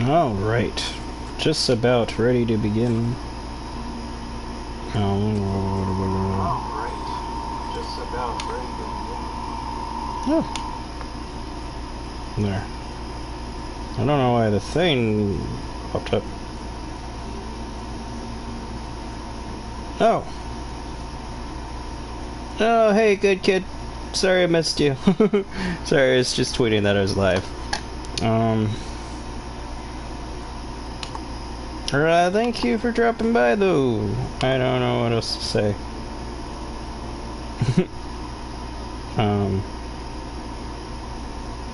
Alright. Just about ready to begin. Oh. There. I don't know why the thing popped up. Oh. Oh, hey, good kid. Sorry I missed you. Sorry, I was just tweeting that I was live. Thank you for dropping by, though. I don't know what else to say.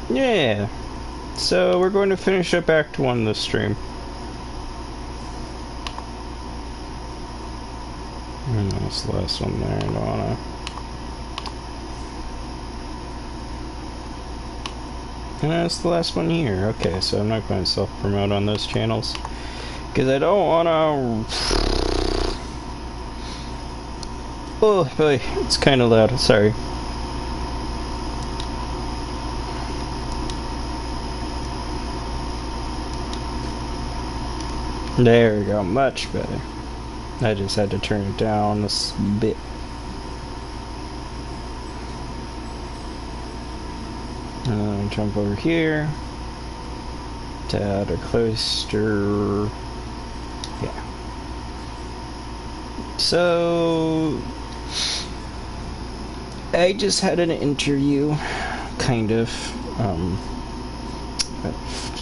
Yeah. So, we're going to finish up Act 1 this stream. And that's the last one there, I don't wanna... And that's the last one here. Okay, so I'm not going to self-promote on those channels. Because I don't wanna... Oh boy, it's kind of loud, sorry. There we go, much better. I just had to turn it down a bit. Jump over here. To outer cloister. Yeah. So... I just had an interview, kind of.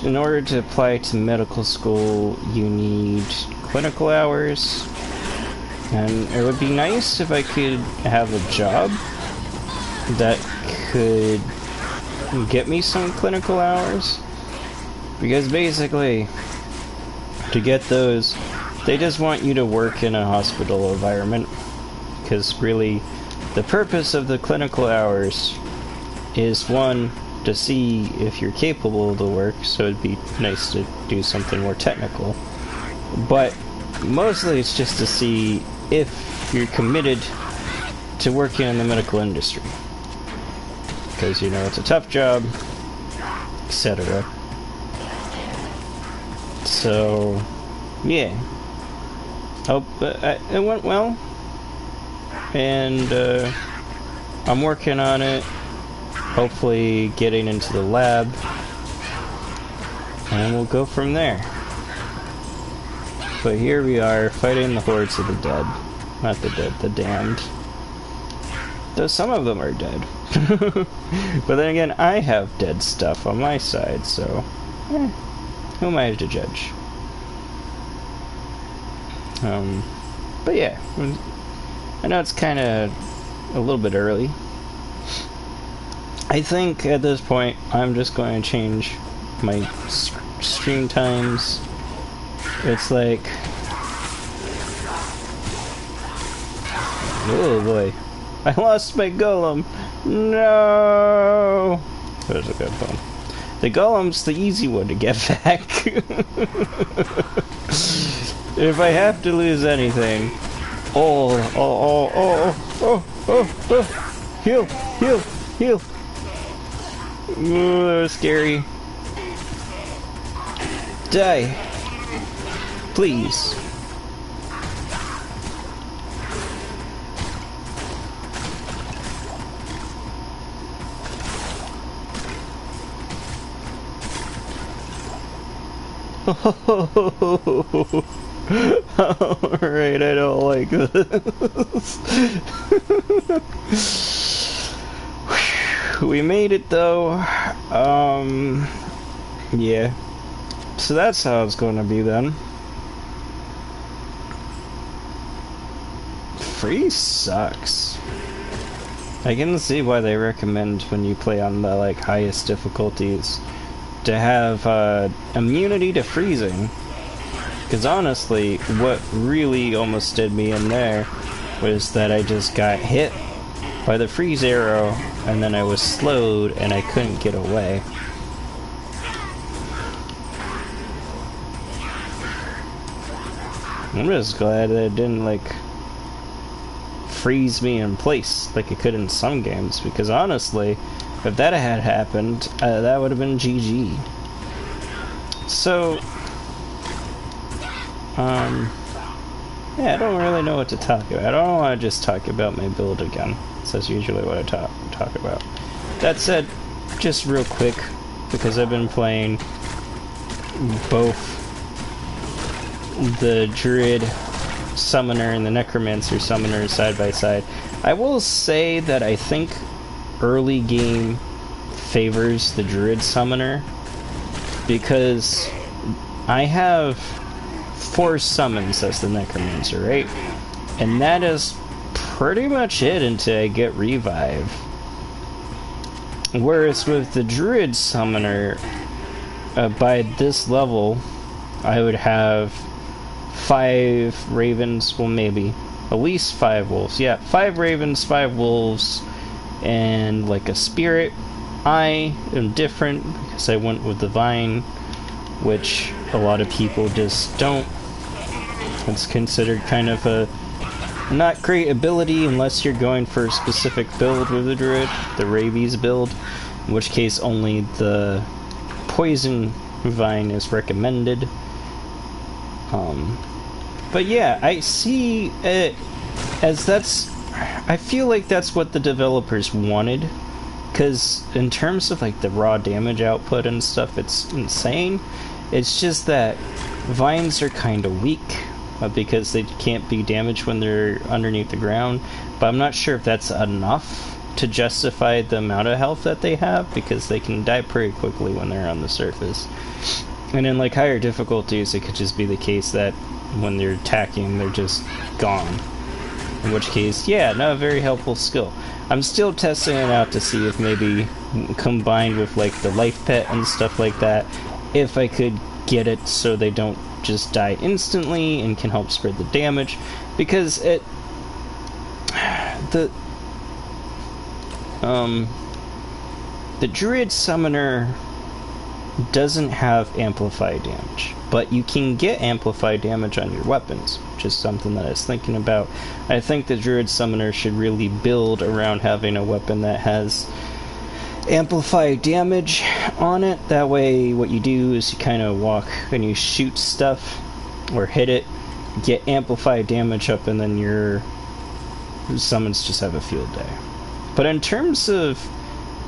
In order to apply to medical school, you need clinical hours. And it would be nice if I could have a job that could get me some clinical hours. Because basically, to get those, they just want you to work in a hospital environment. Because really, the purpose of the clinical hours is, one, to see if you're capable of the work, so it'd be nice to do something more technical. But mostly it's just to see if you're committed to working in the medical industry. Because, you know, it's a tough job, etc. So, yeah. Hope it went well. And I'm working on it. Hopefully getting into the lab. And we'll go from there. But here we are, fighting the hordes of the dead. Not the dead, the damned. Though some of them are dead. But then again, I have dead stuff on my side, so... who am I to judge? But yeah. I know it's kind of a little bit early. I think at this point, I'm just going to change my stream times. It's like... oh boy. I lost my golem! No! That was a good one. The golem's the easy one to get back. If I have to lose anything... Heal! Heal! Heal! Ooh, that was scary. Die! Please. Alright, I don't like this. We made it though. Yeah. So that's how it's going to be then. Free sucks. I can see why they recommend when you play on the like highest difficulties to have immunity to freezing. Because honestly, what really almost did me in there was that I just got hit by the freeze arrow and then I was slowed and I couldn't get away. I'm just glad that it didn't like freeze me in place like it could in some games, because honestly, if that had happened, that would have been GG. So, yeah, I don't really know what to talk about. I don't want to just talk about my build again. That's usually what I talk about. That said, just real quick, because I've been playing both the Druid Summoner and the Necromancer Summoner side by side, I will say that I think early game favors the Druid Summoner, because I have 4 summons as the Necromancer, right? And that is pretty much it until I get Revive. Whereas with the Druid Summoner, by this level, I would have 5 ravens, well maybe, at least 5 wolves. Yeah, 5 ravens, 5 wolves, and like a spirit. I am different because I went with Divine, which a lot of people just don't. It's considered kind of a not great ability unless you're going for a specific build with the Druid, the Rabies build, in which case only the Poison Vine is recommended. But yeah, I see it as I feel like that's what the developers wanted, because in terms of like the raw damage output and stuff, it's insane. It's just that vines are kind of weak, because they can't be damaged when they're underneath the ground, but I'm not sure if that's enough to justify the amount of health that they have, because they can die pretty quickly when they're on the surface. And in like higher difficulties, it could just be the case that when they're attacking, they're just gone. In which case, yeah, not a very helpful skill. I'm still testing it out to see if maybe combined with like the life pet and stuff like that, if I could get it so they don't just die instantly and can help spread the damage, because the Druid Summoner doesn't have amplified damage, but you can get amplified damage on your weapons, which is something that I was thinking about. I think the Druid Summoner should really build around having a weapon that has amplified damage on it. That way what you do is you kind of walk and you shoot stuff or hit it, get amplified damage up, and then your summons just have a field day. But in terms of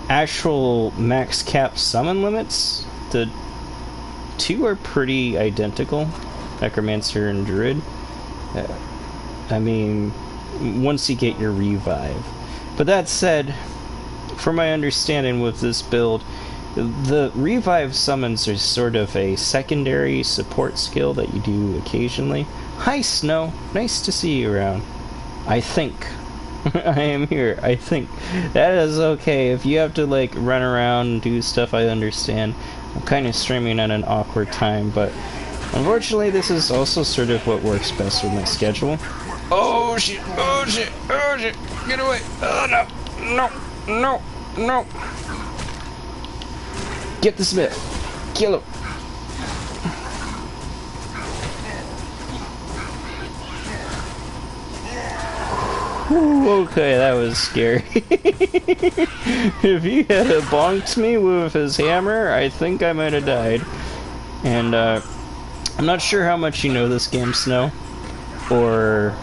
actual max cap summon limits, the 2 are pretty identical, Necromancer and Druid. I mean, once you get your Revive. But that said, from my understanding with this build, the Revive summons are sort of a secondary support skill that you do occasionally. Hi, Snow. Nice to see you around. I think. I am here. I think. That is okay. If you have to, like, run around and do stuff, I understand. I'm kind of streaming at an awkward time, but unfortunately, this is also sort of what works best with my schedule. Oh, shit. Oh, shit. Oh, shit. Get away. Oh, no. No. No. No. Get the Smith. Kill him. Ooh, okay, that was scary. If he had bonked me with his hammer, I think I might have died. And, I'm not sure how much you know this game, Snow. Or...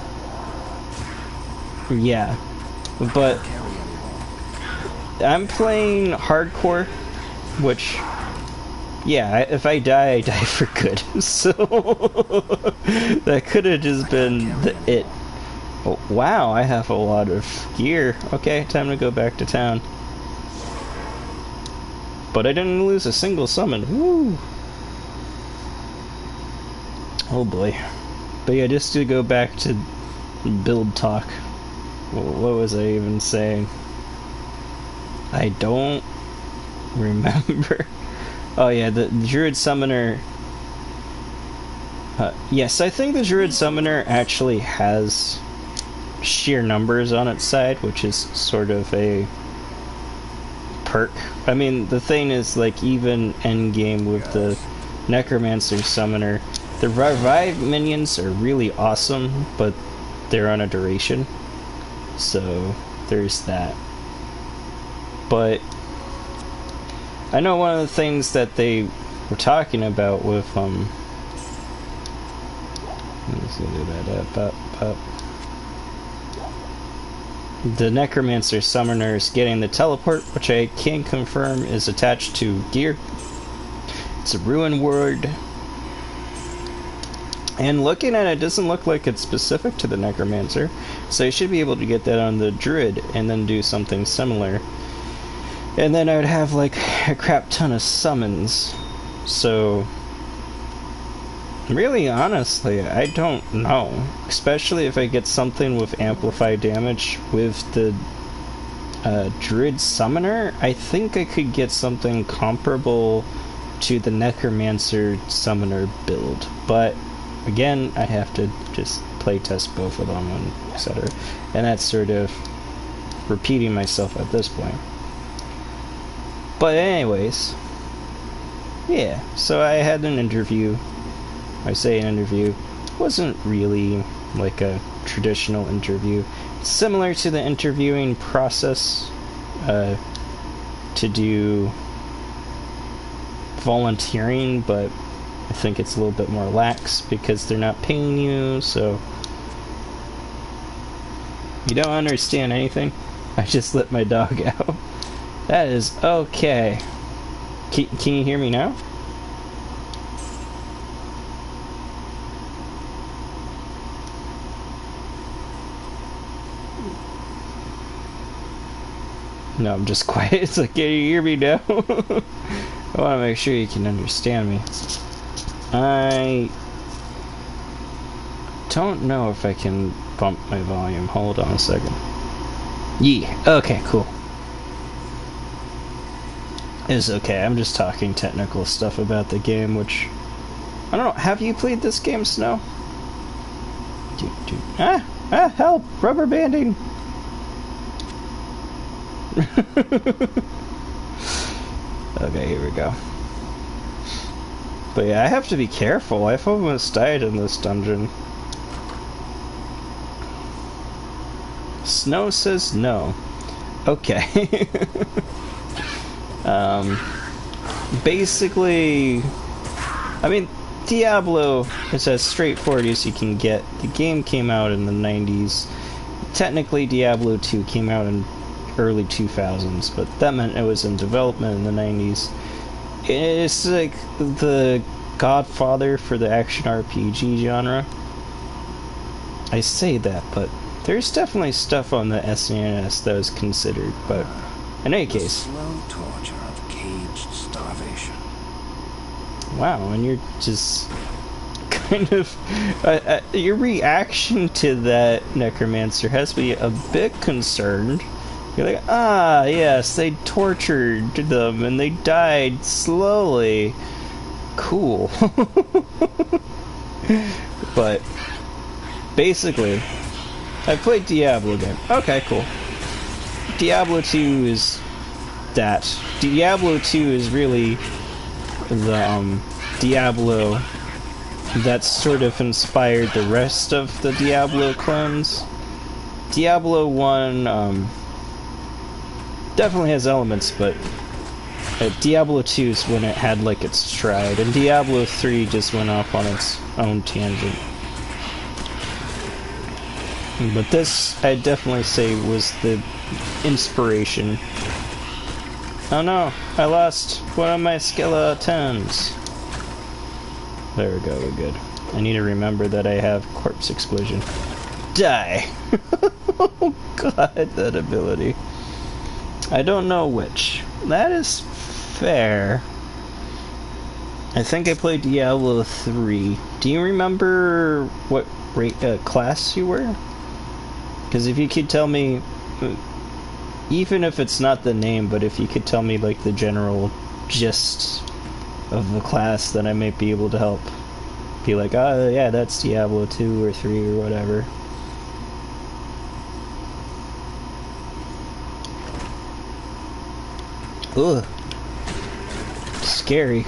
yeah. But... I'm playing hardcore, which, yeah, if I die for good. So, that could have just been it. Oh, wow, I have a lot of gear. Okay, time to go back to town. But I didn't lose a single summon. Woo! Oh boy. But yeah, just to go back to build talk. What was I even saying? I don't remember. Oh yeah, the Druid Summoner. Yes, I think the Druid Summoner actually has sheer numbers on its side, which is sort of a perk. I mean, the thing is, like, even endgame with the Necromancer Summoner, the Revive minions are really awesome, but they're on a duration. So, there's that. But I know one of the things that they we're talking about with the Necromancer Summoners getting the teleport, which I can confirm is attached to gear. It's a ruin word. And looking at it, doesn't look like it's specific to the Necromancer. So you should be able to get that on the Druid and then do something similar. And then I would have like a crap ton of summons. So really, honestly, I don't know. Especially if I get something with amplified damage with the Druid Summoner, I think I could get something comparable to the Necromancer Summoner build. But again, I have to just play test both of them and etc. And that's sort of repeating myself at this point. But anyways, yeah, so I had an interview. I say an interview, wasn't really like a traditional interview. Similar to the interviewing process to do volunteering, but I think it's a little bit more lax because they're not paying you, so you don't understand anything. I just let my dog out. That is okay. Can you hear me now? No, I'm just quiet. It's like, can you hear me now? I want to make sure you can understand me. I don't know if I can bump my volume. Hold on a second. Yeah, okay, cool. It's okay, I'm just talking technical stuff about the game, which... I don't know, have you played this game, Snow? Help! Rubber banding! Okay, here we go. But yeah, I have to be careful. I've almost died in this dungeon. Snow says no. Okay. Basically, I mean, Diablo is as straightforward as you can get. The game came out in the 90s. Technically, Diablo 2 came out in early 2000s, but that meant it was in development in the 90s. It's like the godfather for the action RPG genre. I say that, but there's definitely stuff on the SNES that was considered, but in any case. Slow torture of caged starvation. Wow, and you're just kind of... your reaction to that, Necromancer, has me a bit concerned. You're like, ah, yes, they tortured them and they died slowly. Cool. But basically, I played Diablo again. Okay, cool. Diablo 2 is that. Diablo 2 is really the Diablo that sort of inspired the rest of the Diablo clones. Diablo 1 definitely has elements, but Diablo 2 is when it had like its stride, and Diablo 3 just went off on its own tangent. But this, I'd definitely say, was the inspiration. Oh no, I lost one of my skeletons. There we go, we're good. I need to remember that I have corpse explosion. Die! Oh god, that ability. I don't know which. That is fair. I think I played Diablo 3. Do you remember what class you were? Because if you could tell me, even if it's not the name, but if you could tell me like the general gist of the class, then I might be able to help. Be like, oh yeah, that's Diablo 2 or 3 or whatever. Ugh. Scary.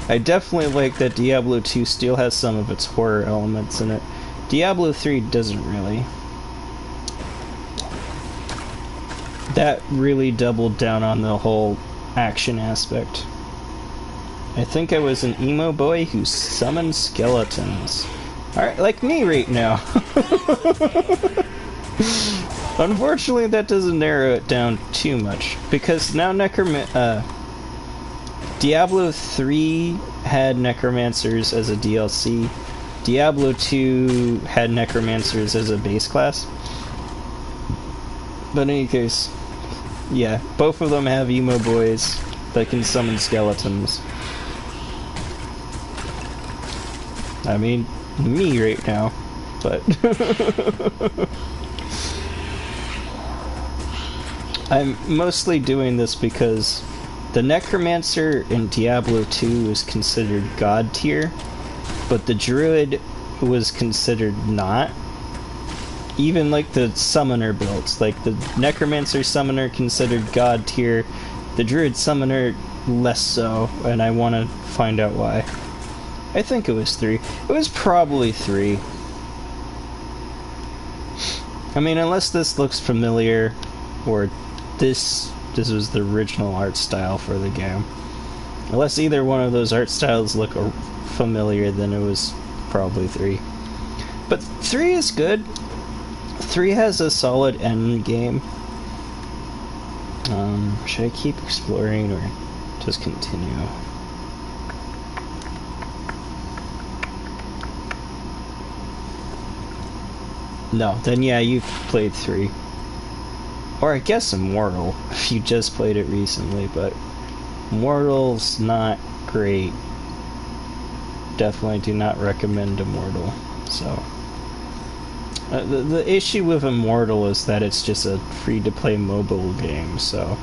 I definitely like that Diablo 2 still has some of its horror elements in it. Diablo 3 doesn't really. That really doubled down on the whole action aspect. I think I was an emo boy who summoned skeletons. Alright, like me right now. Unfortunately, that doesn't narrow it down too much, because now Diablo 3 had necromancers as a DLC. Diablo 2 had necromancers as a base class. But in any case, yeah, both of them have emo boys that can summon skeletons. I mean, me right now, but I'm mostly doing this because the necromancer in Diablo 2 is considered god tier, but the druid was considered not. Even like the summoner builds, like the necromancer summoner considered god tier, the druid summoner less so, and I want to find out why. I think it was 3. It was probably 3. I mean, unless this looks familiar, or this was the original art style for the game. Unless either one of those art styles look familiar, then it was probably 3. But 3 is good. 3 has a solid end game. Should I keep exploring or just continue? No, then yeah, you've played 3. Or I guess Immortal, if you just played it recently, but Immortal's not great. Definitely do not recommend Immortal, so... the issue with Immortal is that it's just a free-to-play mobile game, so...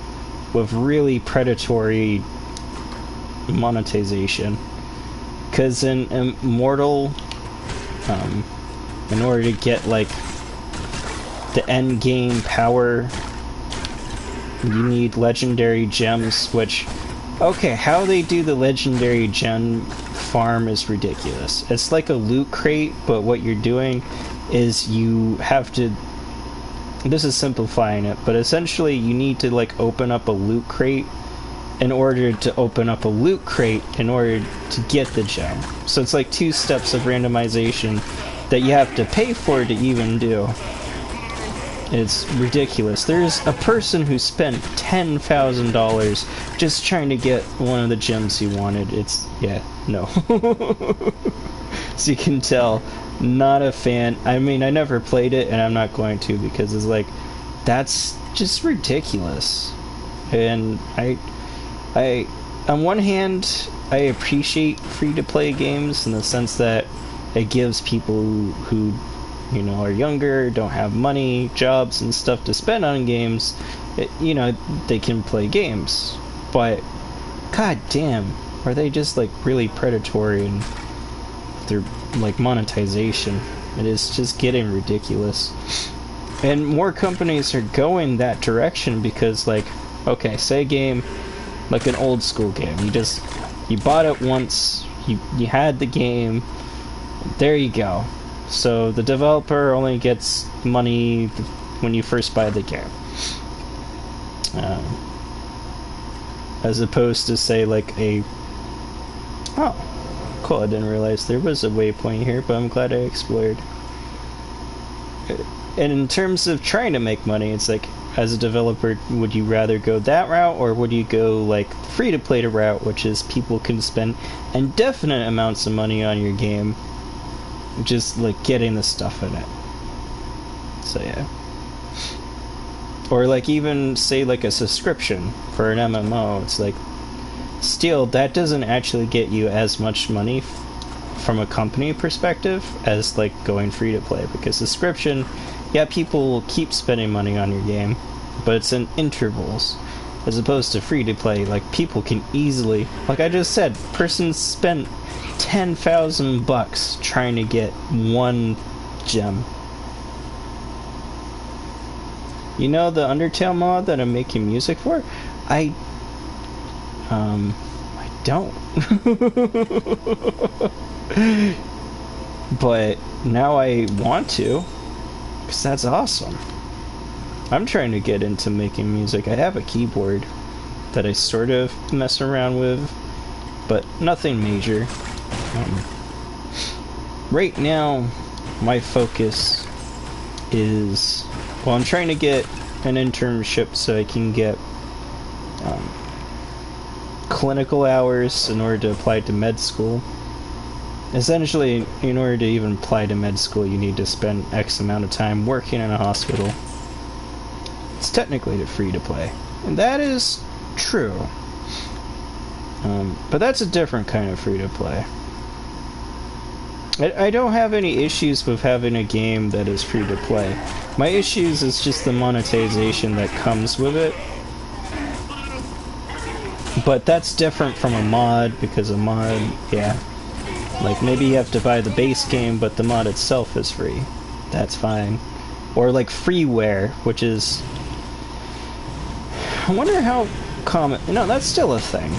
with really predatory monetization. Because in Immortal, in order to get, like, the end game power, you need legendary gems, which... okay, how they do the legendary gem farm is ridiculous. It's like a loot crate, but what you're doing is you have to... this is simplifying it, but essentially you need to, like, open up a loot crate in order to open up a loot crate in order to get the gem. So it's like 2 steps of randomization that you have to pay for to even do. It's ridiculous. There's a person who spent $10,000 just trying to get one of the gems he wanted. It's... yeah, no. So you can tell, not a fan. I mean, I never played it, and I'm not going to, because it's like, that's just ridiculous. And I on one hand, I appreciate free-to-play games in the sense that it gives people who you know, are younger, don't have money, jobs, and stuff to spend on games, you know, they can play games. But, god damn, are they just, like, really predatory in their, like, monetization? It is just getting ridiculous. And more companies are going that direction because, like, okay, say a game, like an old school game, you bought it once, you had the game, there you go. So the developer only gets money when you first buy the game. As opposed to, say, like a... oh, cool, I didn't realize there was a waypoint here, but I'm glad I explored. And in terms of trying to make money, it's like, as a developer, would you rather go that route, or would you go, like, free-to-play route, which is people can spend indefinite amounts of money on your game, just, like, getting the stuff in it. So, yeah. Or, like, even, say, like, a subscription for an MMO, it's like, still, that doesn't actually get you as much money from a company perspective as, like, going free-to-play, because subscription, yeah, people will keep spending money on your game, but it's in intervals, as opposed to free-to-play. Like, people can easily, like I just said, person spent $10,000 trying to get one gem. You know the Undertale mod that I'm making music for? I don't. But now I want to, because that's awesome. I'm trying to get into making music. I have a keyboard that I sort of mess around with, but nothing major. Right now, my focus is, well, I'm trying to get an internship so I can get clinical hours in order to apply to med school. Essentially, in order to even apply to med school, you need to spend X amount of time working in a hospital. It's technically free to play, and that is true. But that's a different kind of free to play. I don't have any issues with having a game that is free to play. My issues is just the monetization that comes with it. But that's different from a mod, because a mod, yeah. Like, maybe you have to buy the base game, but the mod itself is free. That's fine. Or like freeware, which is... I wonder how common... No, that's still a thing.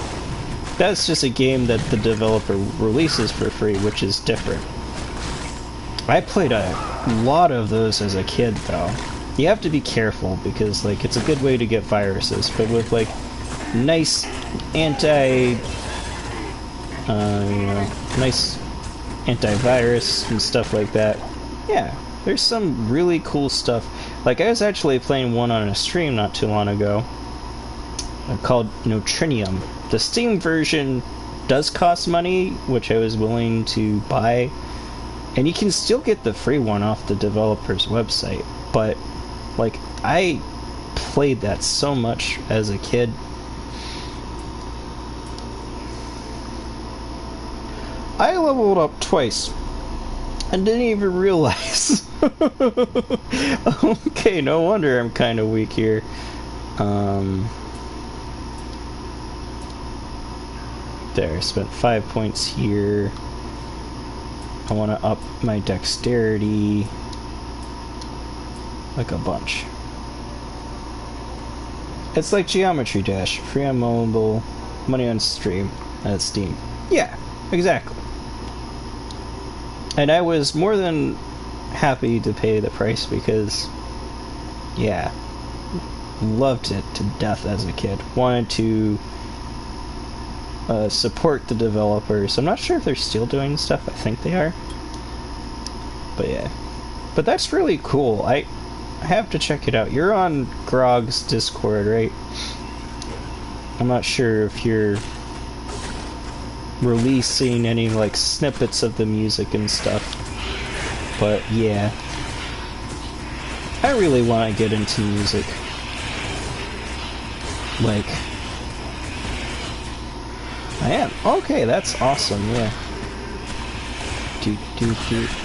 That's just a game that the developer releases for free, which is different. I played a lot of those as a kid, though. You have to be careful, because, like, it's a good way to get viruses, but with, like, nice nice antivirus and stuff like that. Yeah, there's some really cool stuff. Like, I was actually playing one on a stream not too long ago, called Neutrinium. The Steam version does cost money, which I was willing to buy, and you can still get the free one off the developer's website, but, like, I played that so much as a kid. I leveled up twice and didn't even realize. Okay, no wonder I'm kind of weak here. There, I spent 5 points here. I want to up my dexterity like a bunch. It's like Geometry Dash, free on mobile, money on Steam. Yeah, exactly. And I was more than happy to pay the price because, yeah, loved it to death as a kid. Wanted to support the developers. I'm not sure if they're still doing stuff. I think they are. But yeah. But that's really cool. I have to check it out. You're on Grog's Discord, right? I'm not sure if you're releasing any, like, snippets of the music and stuff. But yeah. I really want to get into music. Like... I am. Okay, that's awesome, yeah.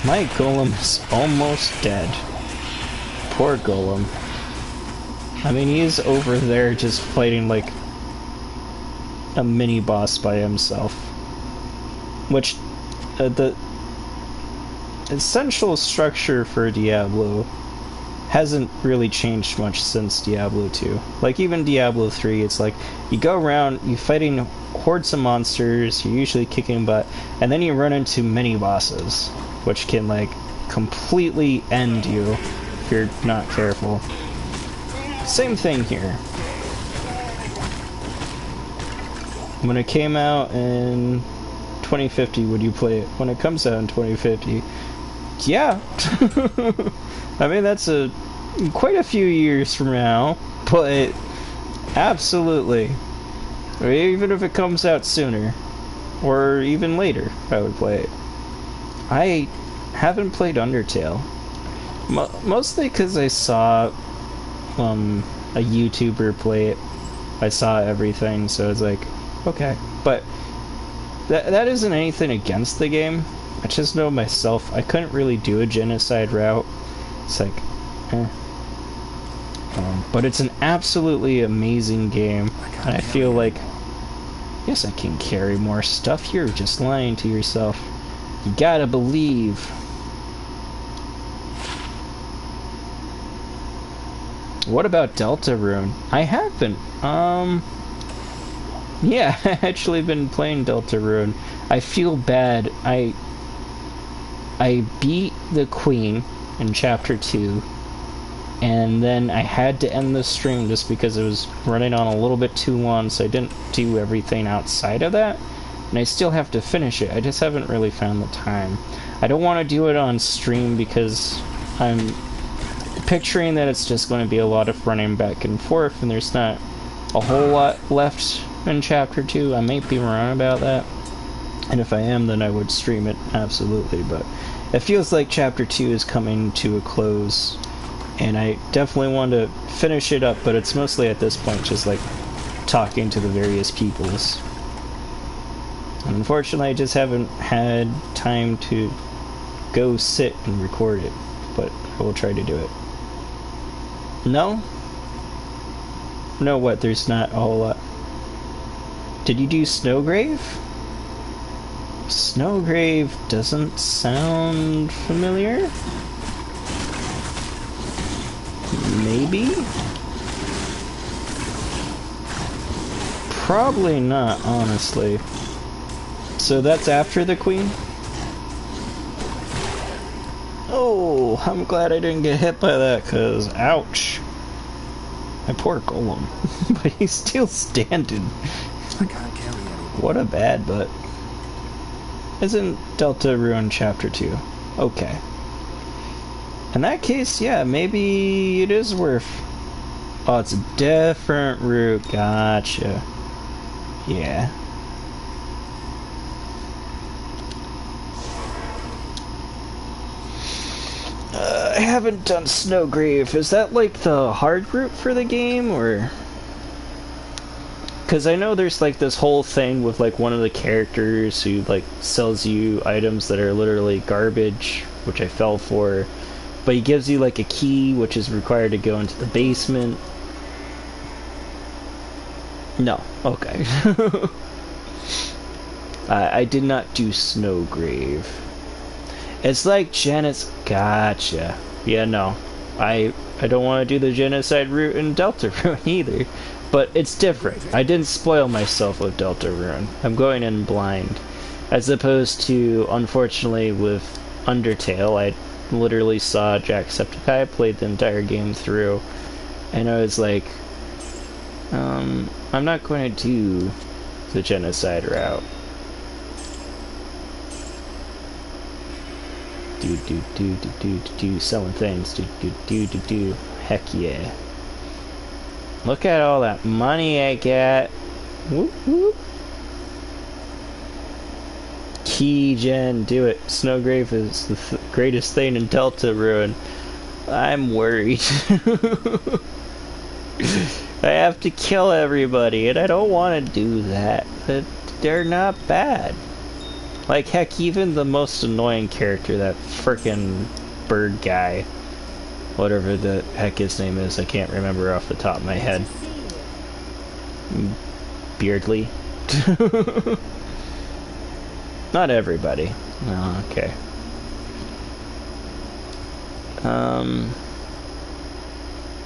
My golem is almost dead. Poor golem. I mean, he's over there just fighting like a mini-boss by himself. Which, the essential structure for Diablo hasn't really changed much since Diablo 2. Like, even Diablo 3, it's like, you go around, you're fighting hordes of monsters, you're usually kicking butt, and then you run into mini-bosses, which can, like, completely end you if you're not careful. Same thing here. When it came out in 2050, would you play it? When it comes out in 2050, yeah. I mean, that's quite a few years from now, but absolutely. Or even if it comes out sooner, or even later, I would play it. I haven't played Undertale, mostly because I saw a YouTuber play it. I saw everything, so it's like, okay. But that isn't anything against the game. I just know myself, I couldn't really do a genocide route. It's like, eh. But it's an absolutely amazing game, and I feel like, yes, I can carry more stuff. You're just lying to yourself. You gotta believe. What about Deltarune? I have been, yeah, I actually been playing Deltarune. I feel bad. I beat the Queen in Chapter 2, and then I had to end the stream just because it was running on a little bit too long, so I didn't do everything outside of that. And I still have to finish it. I just haven't really found the time. I don't want to do it on stream because I'm picturing that it's just going to be a lot of running back and forth, and there's not a whole lot left in Chapter 2. I may be wrong about that. And if I am, then I would stream it, absolutely. But it feels like Chapter 2 is coming to a close, and I definitely want to finish it up, but it's mostly at this point just like talking to the various peoples. And unfortunately, I just haven't had time to go sit and record it, but I will try to do it. No? No, what? There's not a whole lot. Did you do Snowgrave? Snowgrave doesn't sound familiar? Maybe? Probably not, honestly. So that's after the Queen? Oh, I'm glad I didn't get hit by that, cause ouch. My poor golem. But he's still standing. I can't carry anyone. What a bad butt. Isn't Delta Ruin Chapter 2? Okay. In that case, yeah, maybe it is worth... Oh, it's a different route. Gotcha. Yeah. I haven't done Snowgrave. Is that like the hard route for the game, or... Because I know there's like this whole thing with like one of the characters who like sells you items that are literally garbage, which I fell for. But he gives you like a key, which is required to go into the basement. No. Okay. I did not do Snowgrave. It's like Genocide. Gotcha. Yeah, no. I don't want to do the Genocide route in Delta Ruin either. But it's different. I didn't spoil myself with Delta Ruin. I'm going in blind. As opposed to, unfortunately, with Undertale, I literally saw Jacksepticeye, played the entire game through, and I was like, I'm not going to do the Genocide route. Selling things. Heck yeah. Look at all that money I get. Whoop whoop. Key gen, do it. Snowgrave is the greatest thing in Delta Ruin. I'm worried. I have to kill everybody, and I don't want to do that. But they're not bad. Like, heck, even the most annoying character, that frickin' bird guy, whatever the heck his name is, I can't remember off the top of my head. Beardly? Not everybody. Oh, okay.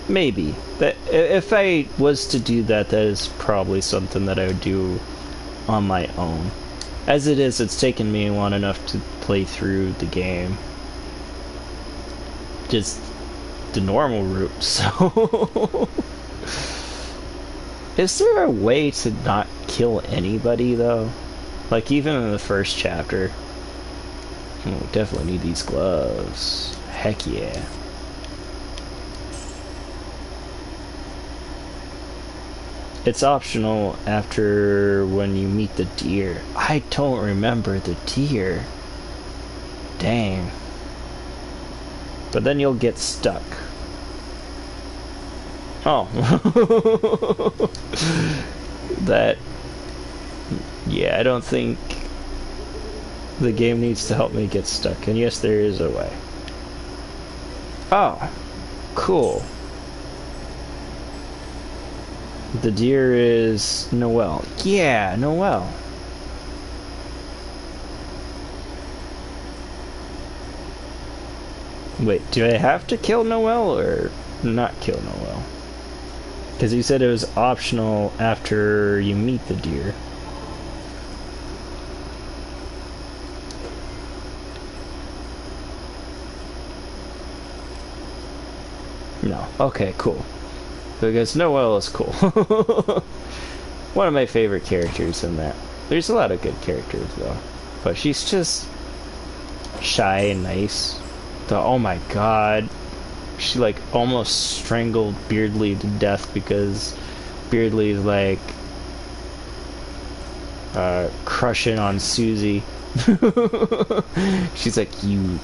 Maybe. But if I was to do that, that is probably something that I would do on my own. As it is, it's taken me long enough to play through the game. Just the normal route, so... Is there a way to not kill anybody, though? Like, even in the first chapter. Oh, definitely need these gloves. Heck yeah. It's optional after when you meet the deer. I don't remember the deer. Dang. But then you'll get stuck. Oh. That... Yeah, I don't think the game needs to help me get stuck. And yes, there is a way. Oh. Cool. The deer is Noelle. Yeah, Noelle. Wait, do I have to kill Noelle or not kill Noelle? Because you said it was optional after you meet the deer. No. Okay, cool. Because Noelle is cool. One of my favorite characters in that There's a lot of good characters though, but she's just shy and nice. Oh my god, she like almost strangled Beardley to death because Beardley's like crushing on Susie. She's like, you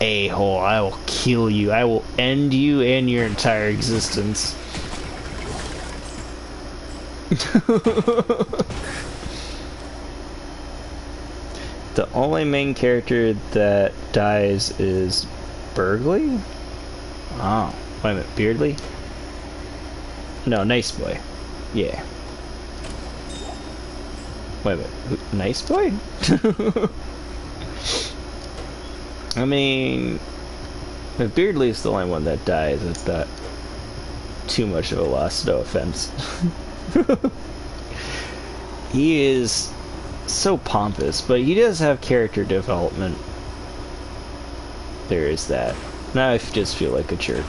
a-hole, I will kill you. I will end you and your entire existence. The only main character that dies is Burgley? Oh, wait a minute, Beardley? No, Nice Boy. Yeah. Wait a minute, Nice Boy? I mean, if Beardley's the only one that dies, it's not too much of a loss, no offense. He is so pompous, but he does have character development. There is that. Now I just feel like a jerk.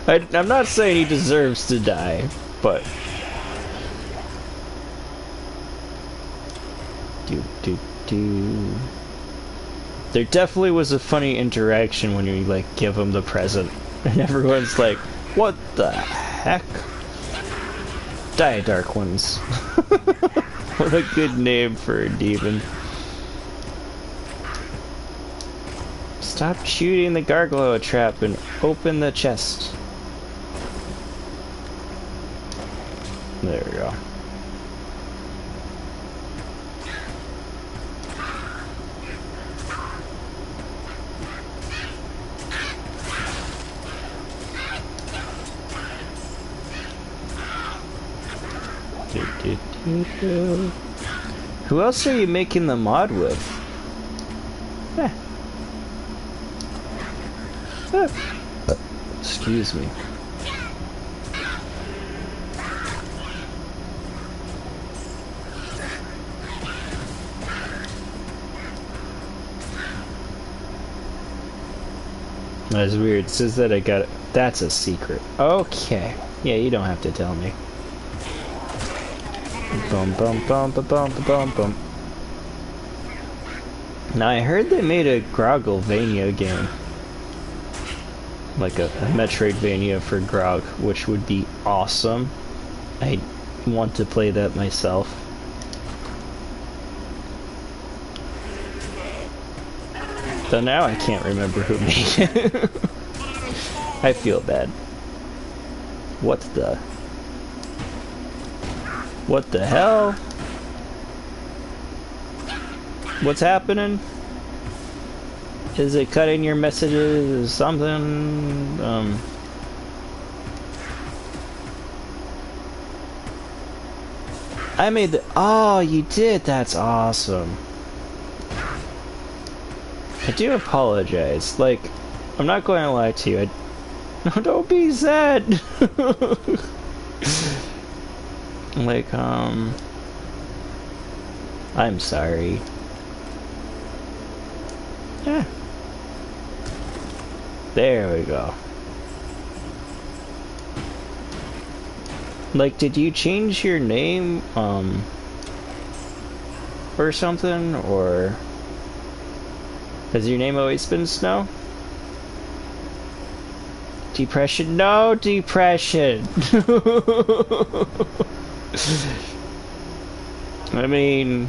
I'm not saying he deserves to die, but... There definitely was a funny interaction when you, like, give him the present. And everyone's like, what the heck? Die, Dark Ones. What a good name for a demon. Stop shooting the gargoyle trap and open the chest. There we go. Who else are you making the mod with? Excuse me. That's weird. It says that I got it. That's a secret. Okay. Yeah, you don't have to tell me. Bum bum bum bum bum bum bum. Now I heard they made a Grogglevania game. Like a Metroidvania for Grog, which would be awesome. I want to play that myself. So now I can't remember who made it. I feel bad. What the hell? What's happening? Is it cutting your messages or something? I made the... Oh, you did? That's awesome. I do apologize. Like, I'm not going to lie to you. No, don't be sad. Like, I'm sorry. Yeah. There we go. Like, did you change your name, or something, or has your name always been Snow? Depression? No, depression! I mean...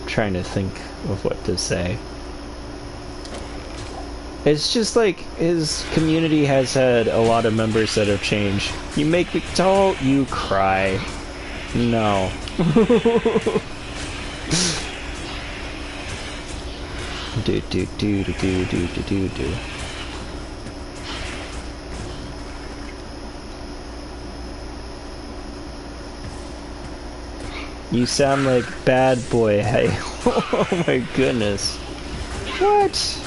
trying to think of what to say. It's just like, his community has had a lot of members that have changed. You make me... Don't you cry. No. Do do do do do do do do do. You sound like Bad Boy. Hey, oh my goodness. What?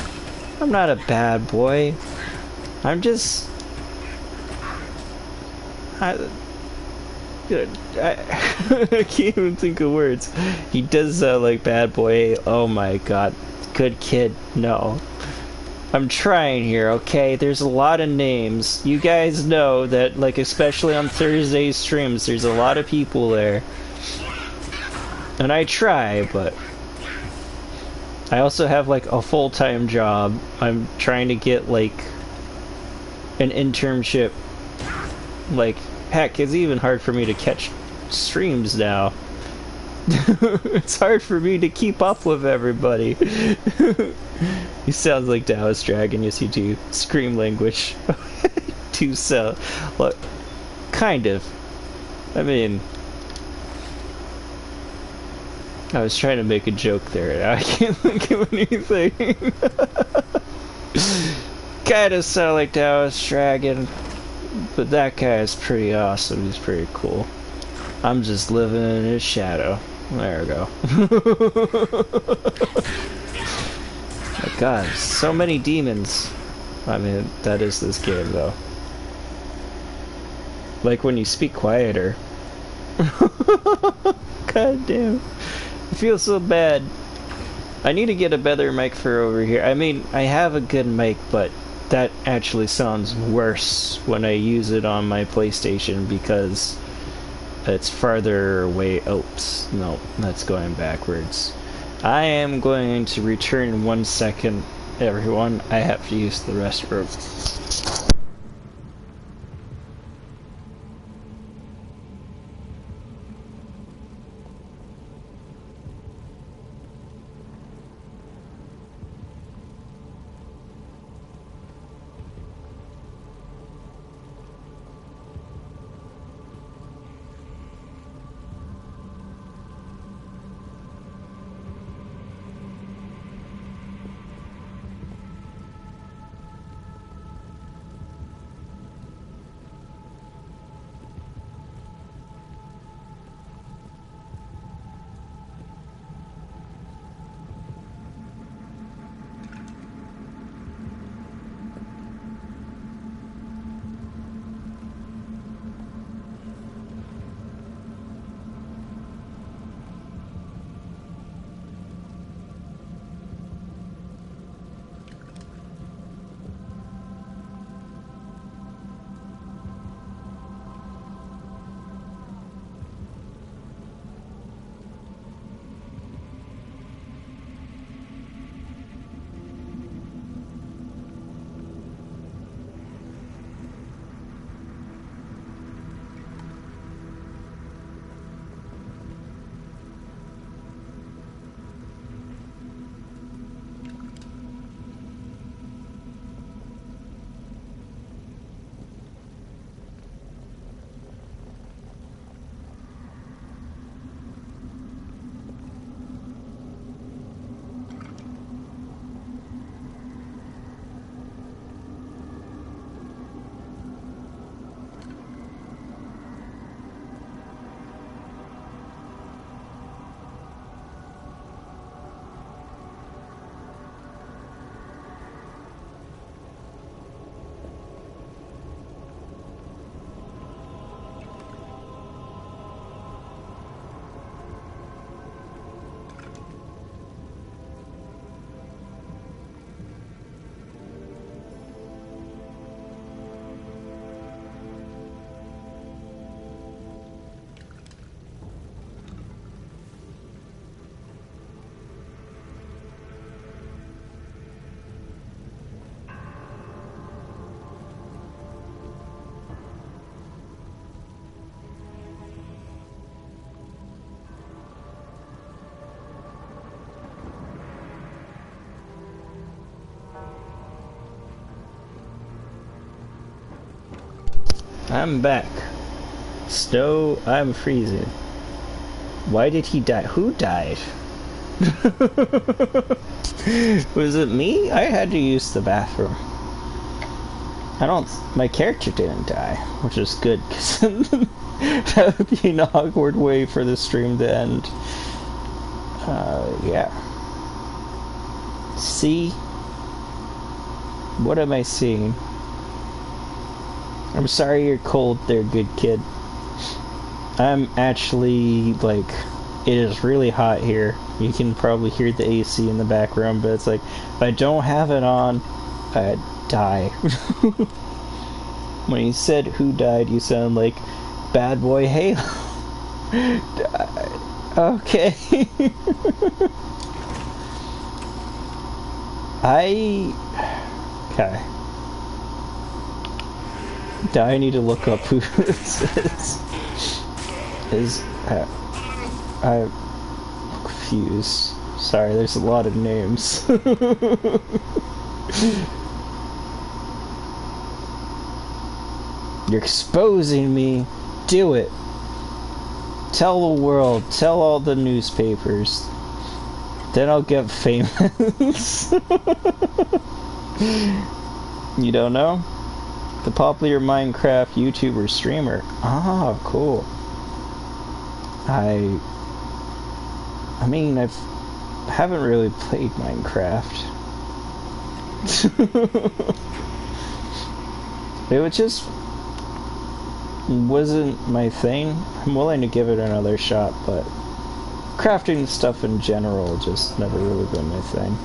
I'm not a bad boy. I'm just... I can't even think of words. He does sound like Bad Boy. Oh my god. Good kid. No. I'm trying here, okay? There's a lot of names. You guys know that, like, especially on Thursday streams, there's a lot of people there. And I try, but I also have, like, a full-time job. I'm trying to get, like, an internship. Like, heck, it's even hard for me to catch streams now. It's hard for me to keep up with everybody. He sounds like Taoist Dragon, yes you do. Scream language. Do so. Look, kind of. I mean, I was trying to make a joke there. I can't think of anything. Kinda sound like Taoist Dragon, but that guy is pretty awesome. He's pretty cool. I'm just living in his shadow. There we go. My god, so many demons. I mean, that is this game, though. Like when you speak quieter. God damn. I feel so bad. I need to get a better mic for over here. I mean, I have a good mic, but that actually sounds worse when I use it on my PlayStation because it's farther away. Oops, no, that's going backwards. I am going to return in 1 second, everyone. I have to use the restroom. I'm back. Snow, I'm freezing. Why did he die? Who died? Was it me? I had to use the bathroom. My character didn't die, which is good, because that would be an awkward way for the stream to end. Yeah. See? What am I seeing? I'm sorry you're cold there, good kid. I'm actually, like, it is really hot here. You can probably hear the AC in the background, but it's like, if I don't have it on, Die. When you said who died, you sound like Bad Boy Halo. Okay. Okay. I need to look up who this is. I'm confused. Sorry, there's a lot of names. You're exposing me. Do it. Tell the world. Tell all the newspapers. Then I'll get famous. You don't know? The popular Minecraft YouTuber streamer. Ah, cool. I mean, I haven't really played Minecraft. It just wasn't my thing. I'm willing to give it another shot, but crafting stuff in general just never really been my thing.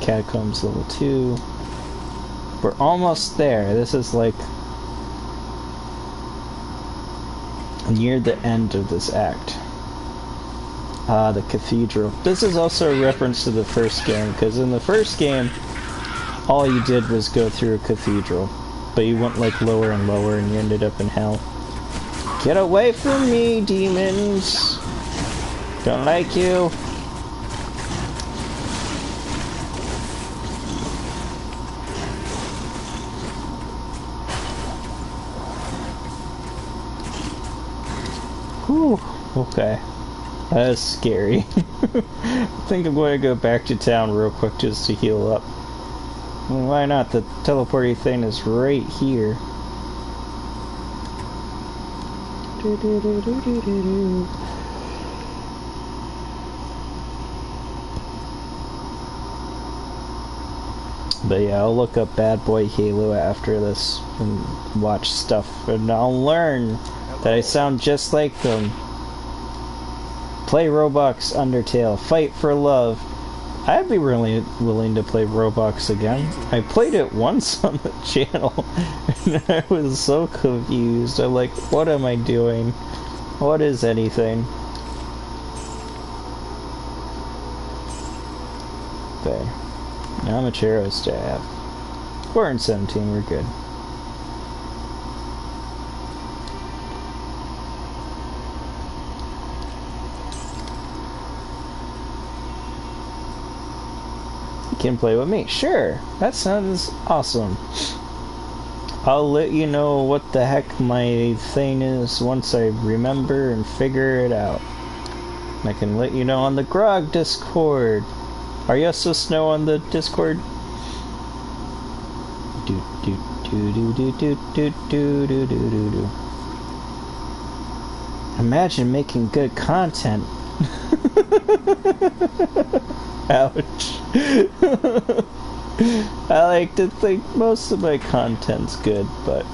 Catacombs level 2. We're almost there. This is like near the end of this act. Ah, the cathedral. This is also a reference to the first game, because in the first game, all you did was go through a cathedral, but you went like lower and lower and you ended up in hell. Get away from me, demons! Don't like you. Whew, okay. That is scary. I think I'm going to go back to town real quick just to heal up. I mean, why not? The teleporting thing is right here. But yeah, I'll look up Bad Boy Halo after this and watch stuff, and I'll learn that I sound just like them. Play Roblox Undertale. Fight for love. I'd be really willing to play Roblox again. I played it once on the channel, and I was so confused. I'm like, what am I doing? What is anything? Okay. How much arrows do I have? 417, we're good. Can play with me. Sure, that sounds awesome. I'll let you know what the heck my thing is once I remember and figure it out. I can let you know on the Grog Discord. Are you also Snow on the Discord? Do do do do do do do do do do do do. Imagine making good content. Ouch. I like to think most of my content's good, but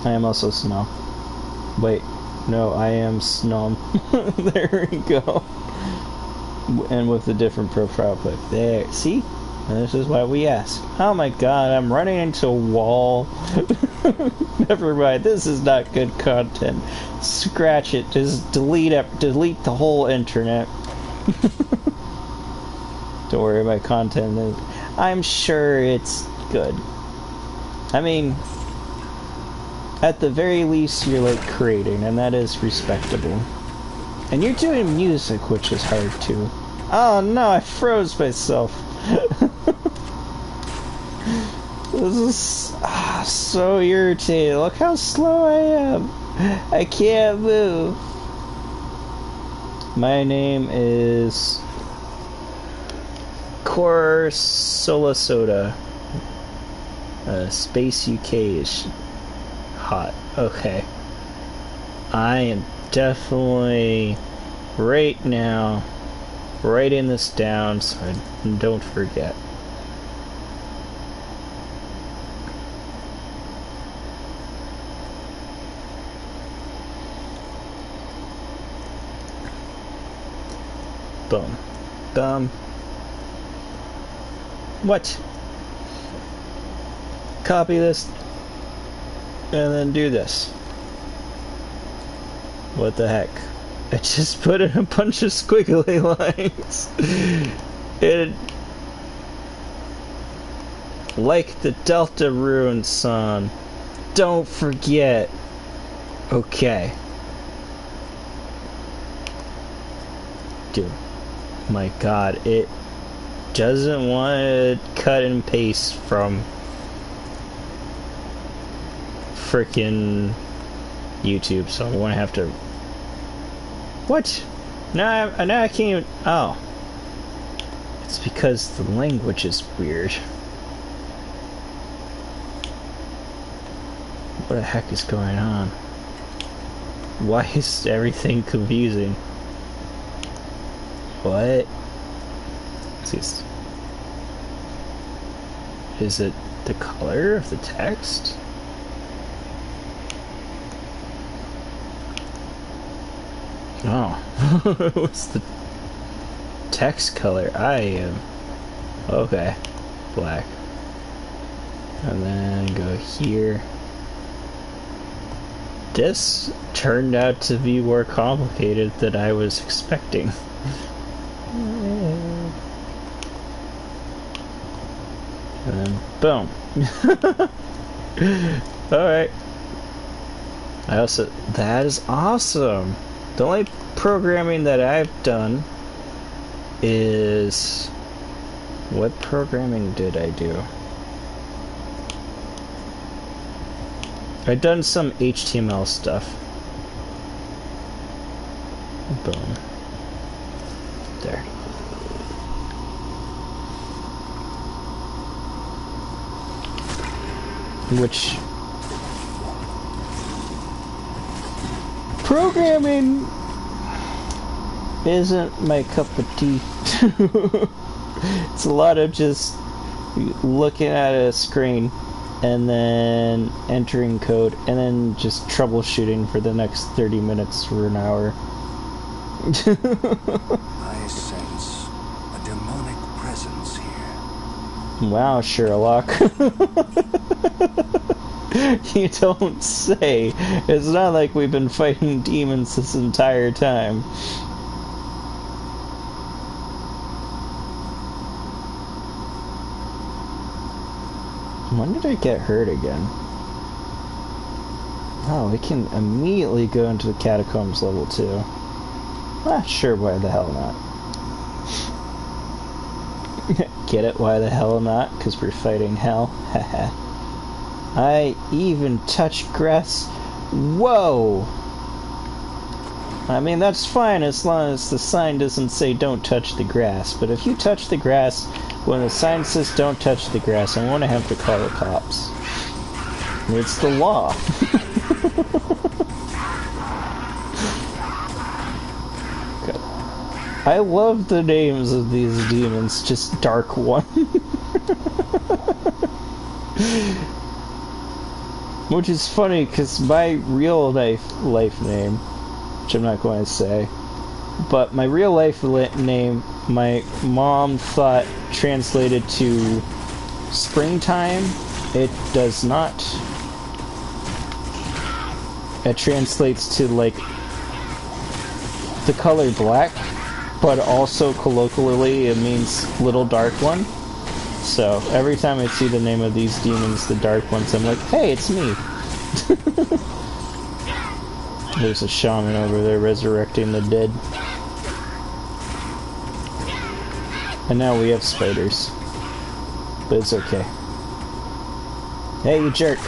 I am also Snow. Wait, no, I am Snom. There we go. And with a different profile pic. There, see? And this is why we ask. Oh my god, I'm running into a wall. Never mind, this is not good content. Scratch it, just delete it, delete the whole internet. Don't worry, my content is... I'm sure it's good. I mean, at the very least, you're like creating, and that is respectable. And you're doing music, which is hard too. Oh no, I froze myself. This is so irritating. Look how slow I am. I can't move. My name is Core Sola Soda. Space UK is hot. Okay. I am definitely right now writing this down so I don't forget. Boom. Boom. What? Copy this and then do this. What the heck? I just put in a bunch of squiggly lines. It, like the Delta Rune song. Don't forget. Okay. Dude. My god, it doesn't want to cut and paste from frickin' YouTube, so I'm gonna have to. What? Now I can't even. Oh, it's because the language is weird. What the heck is going on? Why is everything confusing? What? Is it the color of the text? Oh, what's the text color? I am okay. Black, and then go here. This turned out to be more complicated than I was expecting. And then boom. Alright. That is awesome. The only programming that I've done is... What programming did I do? I've done some HTML stuff. Boom. There. Which... Programming isn't my cup of tea. It's a lot of just looking at a screen and then entering code and then just troubleshooting for the next 30 minutes or an hour. I sense a demonic presence here. Wow, Sherlock. You don't say. It's not like we've been fighting demons this entire time. When did I get hurt again? Oh, we can immediately go into the catacombs level 2. Not sure why the hell not. Get it? Why the hell not? Because we're fighting hell. Haha. I even touched grass. Whoa! I mean, that's fine as long as the sign doesn't say don't touch the grass. But if you touch the grass, when the sign says don't touch the grass, I'm going to have to call the cops. It's the law. Good. I love the names of these demons, just Dark One. Which is funny, because my real life name, which I'm not going to say, but my real life name, my mom thought translated to springtime. It does not. It translates to, like, the color black, but also colloquially it means little dark one. So, every time I see the name of these demons, the dark ones, I'm like, hey, it's me! There's a shaman over there resurrecting the dead. And now we have spiders. But it's okay. Hey, you jerk!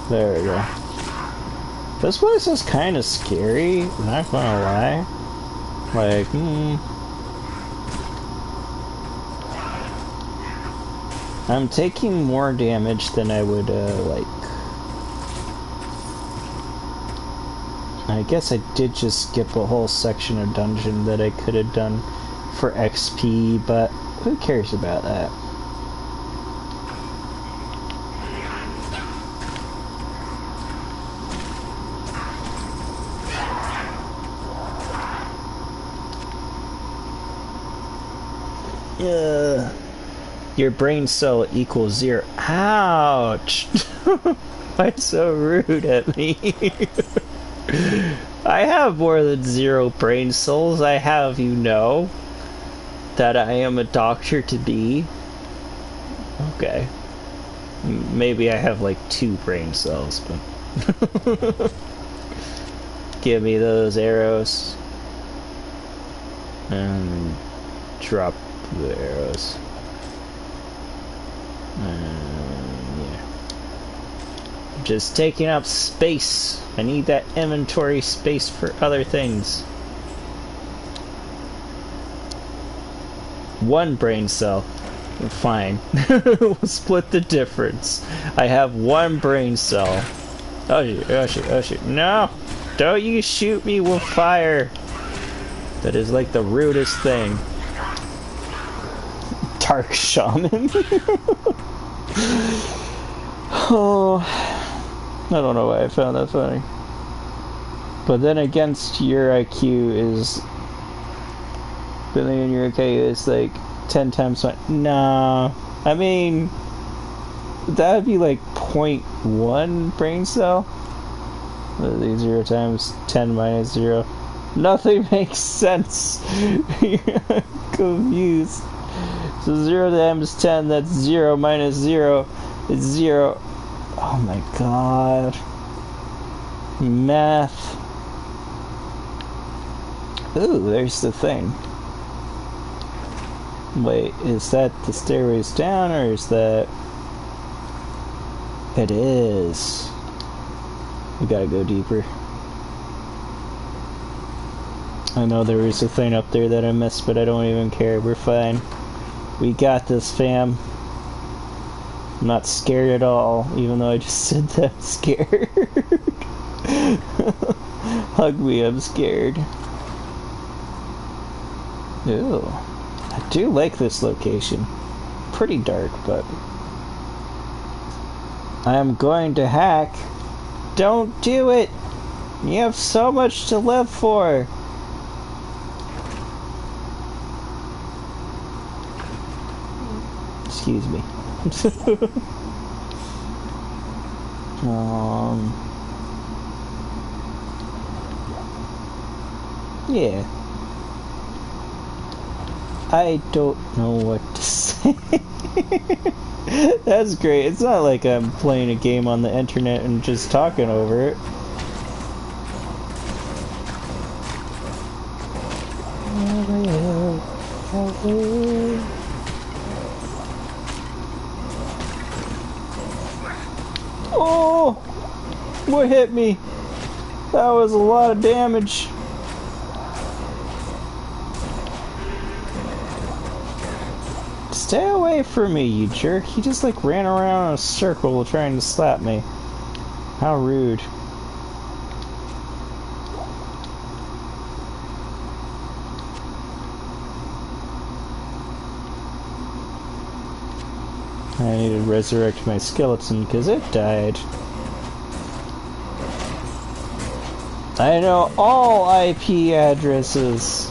There we go. This place is kind of scary, not gonna lie. Like, I'm taking more damage than I would, like... I guess I did just skip a whole section of dungeon that I could have done for XP, but who cares about that? Your brain cell equals 0. Ouch! Why so rude at me? I have more than 0 brain cells. I have, you know, that I am a doctor to be. Okay. Maybe I have like 2 brain cells, but... Give me those arrows. And drop the arrows. Yeah. Just taking up space. I need that inventory space for other things. 1 brain cell. Fine. We'll split the difference. I have 1 brain cell. Oh shoot, oh shoot, oh shoot. No! Don't you shoot me with fire! That is like the rudest thing. Dark Shaman. Oh, I don't know why I found that funny. But then against your IQ is... But then your IQ is like 10 times... Nah. I mean... That would be like 0.1 brain cell? 0 times 10 minus 0. Nothing makes sense. You're confused. So 0 times 10, that's 0 minus 0 is 0. Oh my god. Math. Ooh, there's the thing. Wait, is that the stairways down, or is that... It is. We gotta go deeper. I know there was a thing up there that I missed, but I don't even care. We're fine. We got this, fam. I'm not scared at all, even though I just said that I'm scared. Hug me, I'm scared. Ew. I do like this location. Pretty dark, but... I'm going to hack. Don't do it! You have so much to live for! Excuse me. Yeah. I don't know what to say. That's great. It's not like I'm playing a game on the internet and just talking over it. Oh! What hit me? That was a lot of damage. Stay away from me, you jerk. He just like ran around in a circle trying to slap me. How rude. I need to resurrect my skeleton because it died. I know all IP addresses.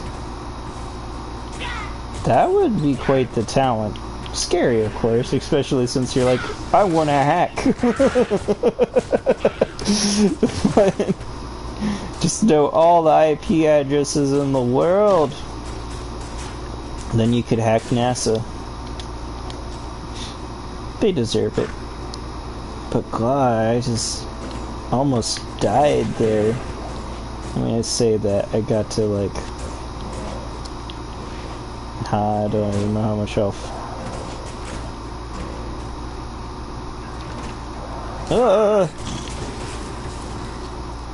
That would be quite the talent. Scary, of course, especially since you're like, I want to hack. But just know all the IP addresses in the world. Then you could hack NASA. They deserve it. But God, I just almost died there. I mean, I say that, I got to like... I don't even know how much health.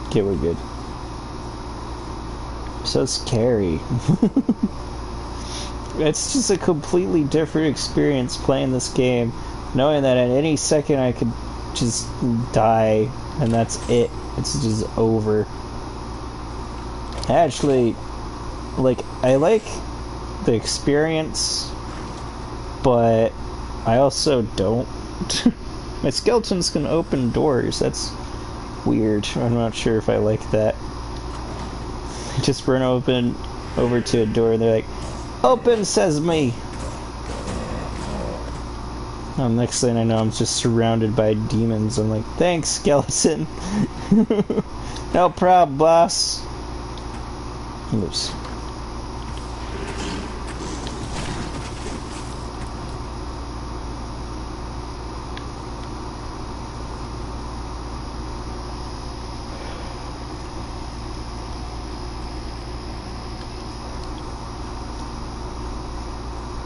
Okay, we're good. So scary. It's just a completely different experience playing this game, knowing that at any second I could just die, and that's it. It's just over. Actually, like, I like the experience, but I also don't. My skeletons can open doors. That's weird. I'm not sure if I like that. I just run over to a door and they're like, open sesame! Next thing I know, I'm just surrounded by demons. I'm like, thanks, skeleton. No problem, boss. Oops.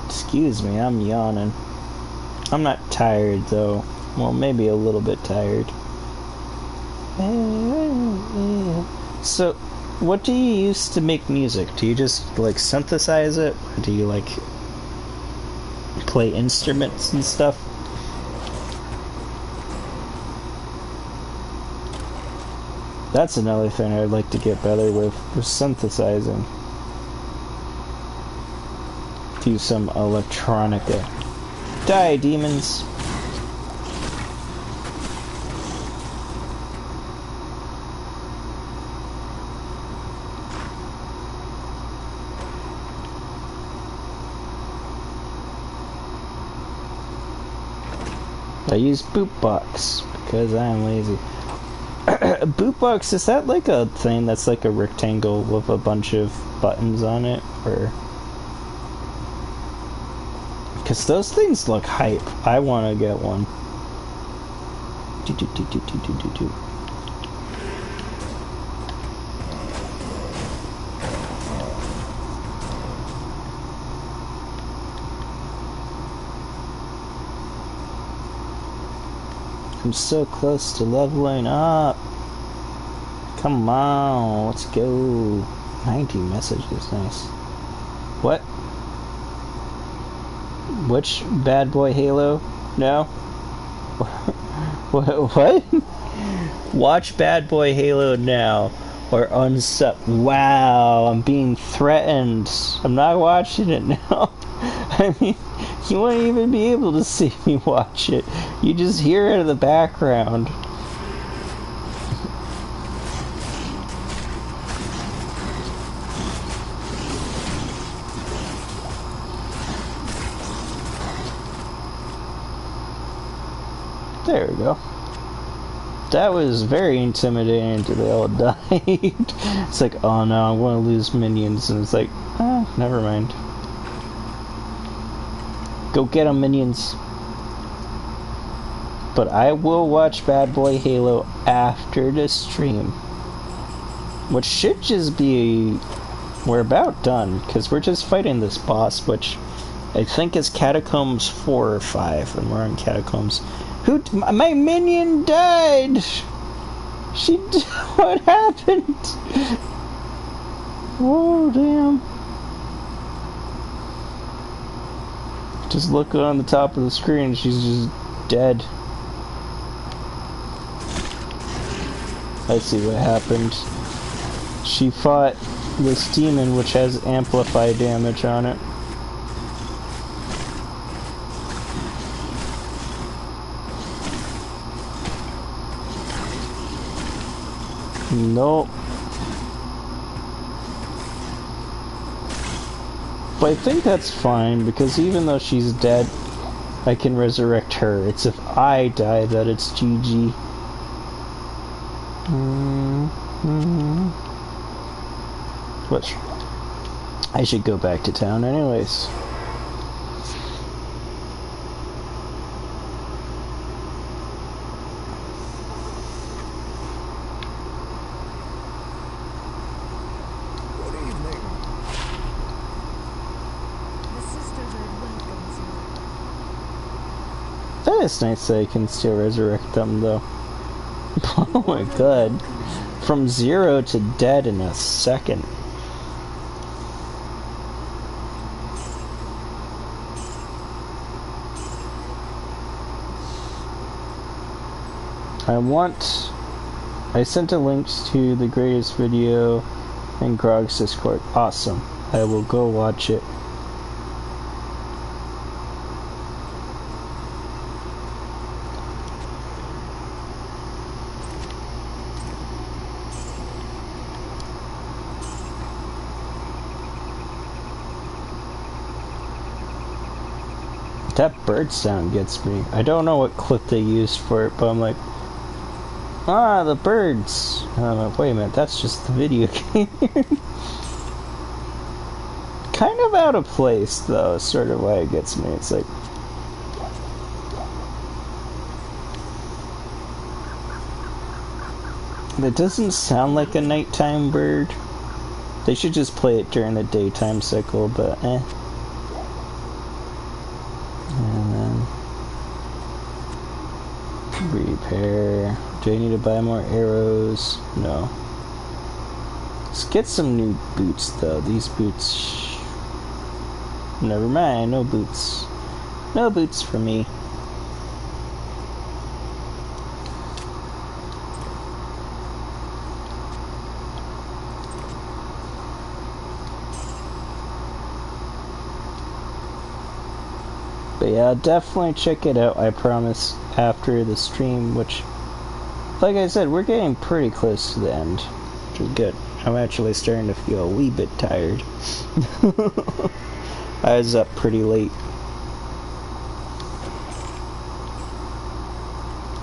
Excuse me, I'm yawning. I'm not tired though. Well, maybe a little bit tired. So, what do you use to make music? Do you just like synthesize it? Or do you like play instruments and stuff? That's another thing I'd like to get better with synthesizing. Do some electronica. Die, demons! I use Bootbox because I'm lazy. Bootbox, is that like a thing that's like a rectangle with a bunch of buttons on it? Or... because those things look hype. I want to get one. I'm so close to leveling up. Come on, let's go. 90 messages, nice. What? Which bad boy Halo? No? What? Watch Bad Boy Halo now, or unsub. Wow, I'm being threatened. I'm not watching it now. I mean, you won't even be able to see me watch it. You just hear it in the background. There we go. That was very intimidating until they all died. It's like, oh no, I'm going to lose minions. And it's like, oh, never mind. Go get them, minions. But I will watch Bad Boy Halo after the stream. Which should just be... we're about done, because we're just fighting this boss, which I think is Catacombs 4 or 5, and we're on Catacombs. My minion died! What happened? Oh, damn. Just look on the top of the screen, she's just dead. I see what happened. She fought this demon which has amplified damage on it. Nope. But I think that's fine, because even though she's dead, I can resurrect her. It's if I die that it's GG. Which, I should go back to town anyways. That is nice that I can still resurrect them, though. Oh my god. From 0 to dead in a second. I sent a link to the greatest video in Grog's Discord. Awesome. I will go watch it. That bird sound gets me. I don't know what clip they used for it, but I'm like, ah, the birds. And I'm like, wait a minute, that's just the video game. Kind of out of place, though, is sort of why it gets me. It's like, it doesn't sound like a nighttime bird. They should just play it during the daytime cycle, but eh. And then repair. Do I need to buy more arrows? No. Let's get some new boots, though. These boots... Never mind, no boots. No boots for me. But yeah, definitely check it out, I promise, after the stream, which, like I said, we're getting pretty close to the end, which is good. I'm actually starting to feel a wee bit tired. I was up pretty late.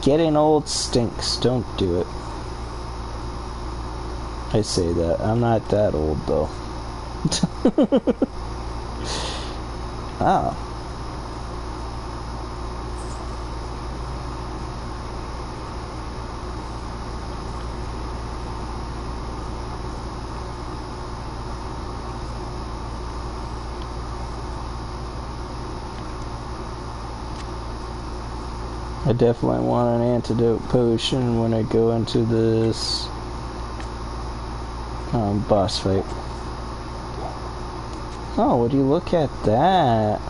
Getting old stinks, don't do it. I say that, I'm not that old though. Ah. I definitely want an antidote potion when I go into this boss fight. Oh, would you look at that?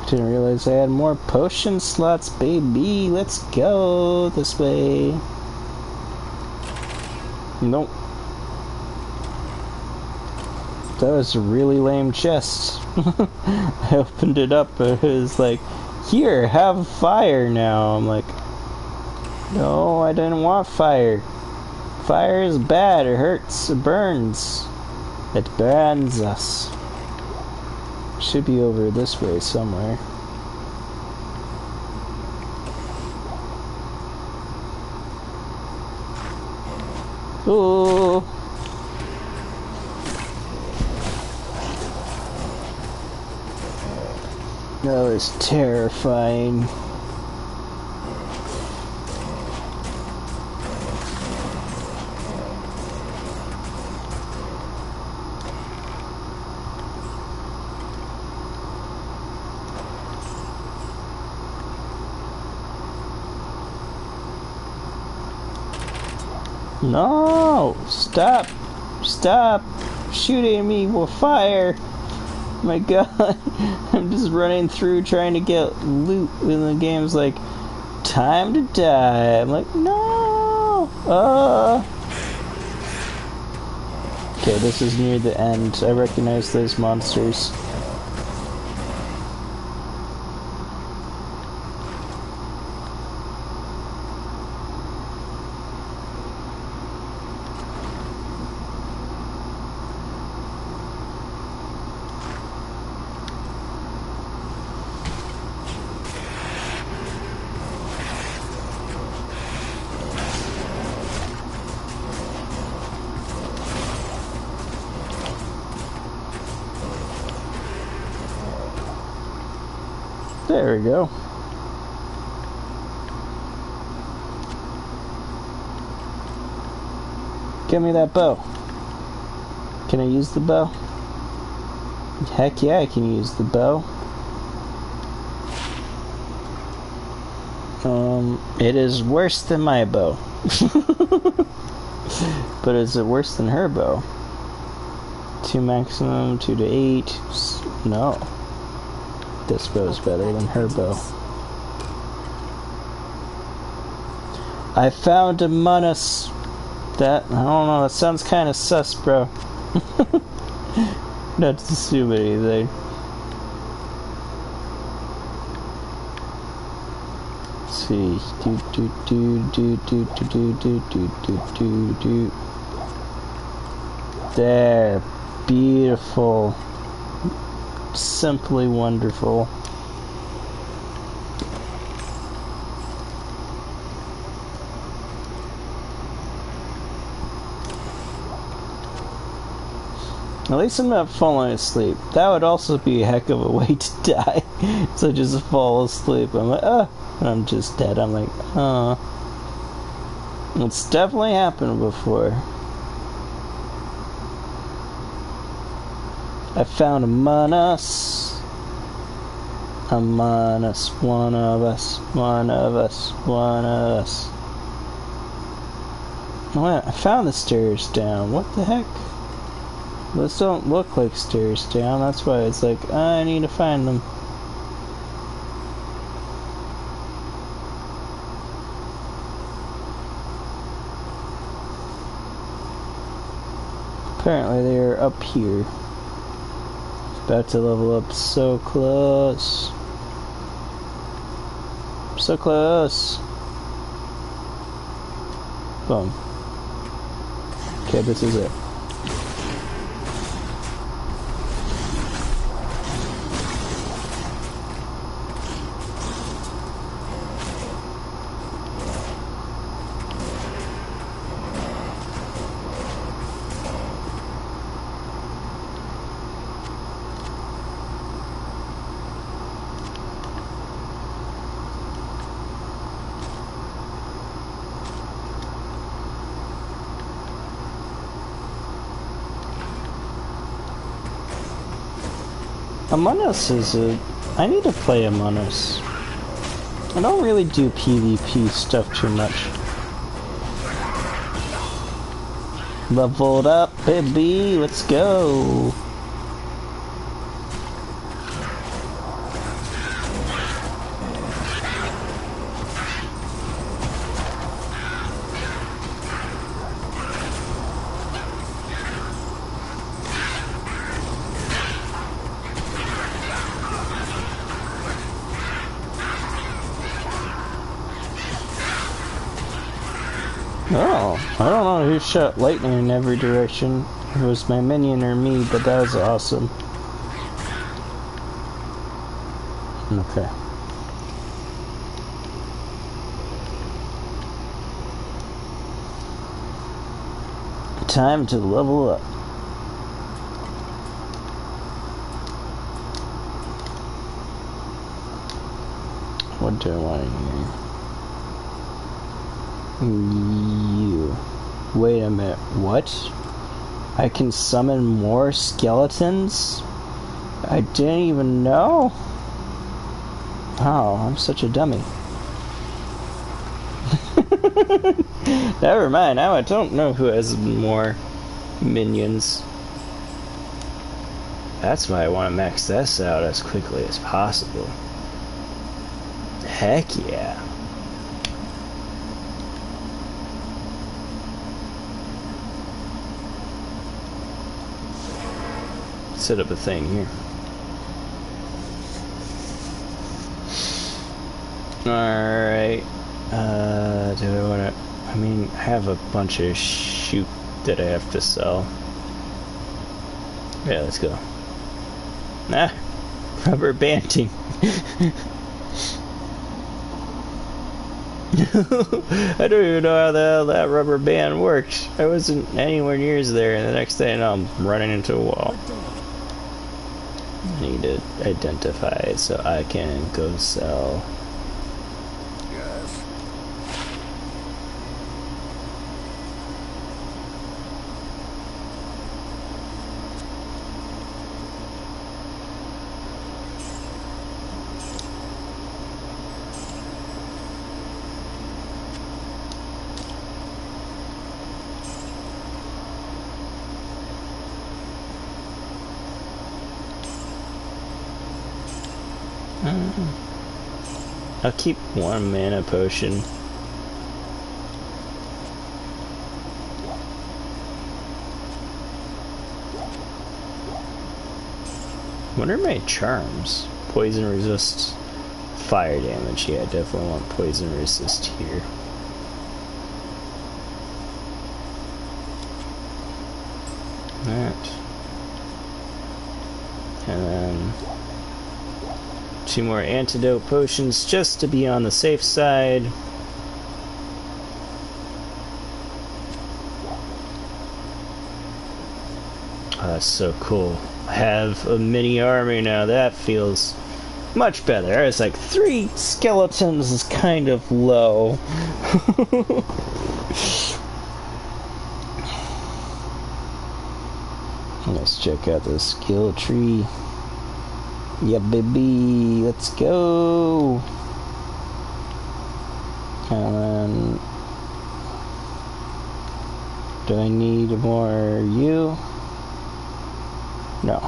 Didn't realize I had more potion slots, baby. Let's go this way. Nope. That was a really lame chest. I opened it up, but it was like, here, have fire now. I'm like, no, I didn't want fire. Fire is bad. It hurts. It burns. It burns us. Should be over this way somewhere. Ooh. That was terrifying. No! Stop! Stop shooting me with fire! My god, I'm just running through trying to get loot, and the game's like, time to die. I'm like, no! Okay, this is near the end. I recognize those monsters. There we go. Give me that bow. Can I use the bow? Heck yeah, I can use the bow. It is worse than my bow. But is it worse than her bow? 2 maximum, 2 to 8. No. This bow's better than her bow. I found Among Us. That, I don't know, that sounds kind of sus, bro. Not to assume anything. Let's see. There. Beautiful. Simply wonderful. At least I'm not falling asleep. That would also be a heck of a way to die. So just fall asleep. I'm like, and I'm just dead. I'm like, It's definitely happened before. I found Among Us. Among Us, one of us, one of us, one of us. Oh, I found the stairs down. What the heck? Those don't look like stairs down. That's why it's like, I need to find them. Apparently they are up here. About to level up so close. So close. Boom. Okay, this is it. Among Us is I need to play Among Us. I don't really do PvP stuff too much. Leveled up, baby, let's go. Oh, I don't know who shot lightning in every direction. If it was my minion or me, but that was awesome. Okay. Time to level up. What do I want here? You. Wait a minute, what? I can summon more skeletons? I didn't even know? Wow, I'm such a dummy. Never mind, now I don't know who has more minions. That's why I want to max this out as quickly as possible. Heck yeah. Set up a thing here. Alright. Do I want to... I mean, I have a bunch of shoot that I have to sell. Yeah, let's go. Nah. Rubber banding. I don't even know how the hell that rubber band worked. I wasn't anywhere near there, and the next thing I know, I'm running into a wall. I need to identify it so I can go sell. Yes. I'll keep one mana potion. What are my charms? Poison resist fire damage. Yeah, I definitely want poison resist here. That. And then 2 more antidote potions just to be on the safe side. Oh, that's so cool. I have a mini army now. That feels much better. I was like, 3 skeletons is kind of low. Let's check out the skill tree. Yeah, baby. Let's go. And then... do I need more you? No.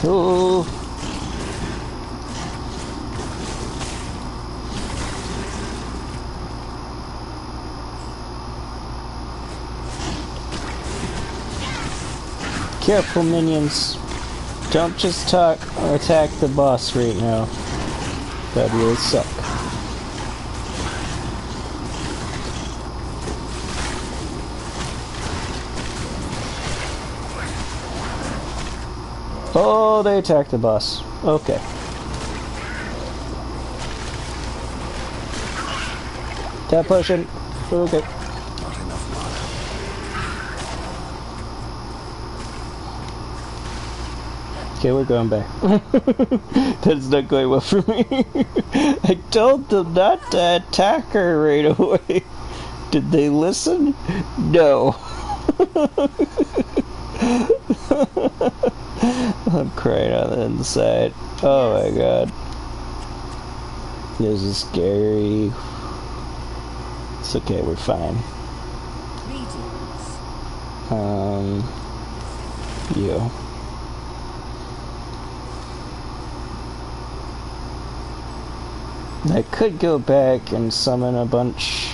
Oh. Careful, minions. Don't just attack the boss right now. That'd really suck. Oh, they attacked the boss. Okay. Tap potion. Okay. Not enough mana. Okay, we're going back. That's not going well for me. I told them not to attack her right away. Did they listen? No. I'm crying on the inside. Oh my god. This is scary. It's okay, we're fine. You. I could go back and summon a bunch.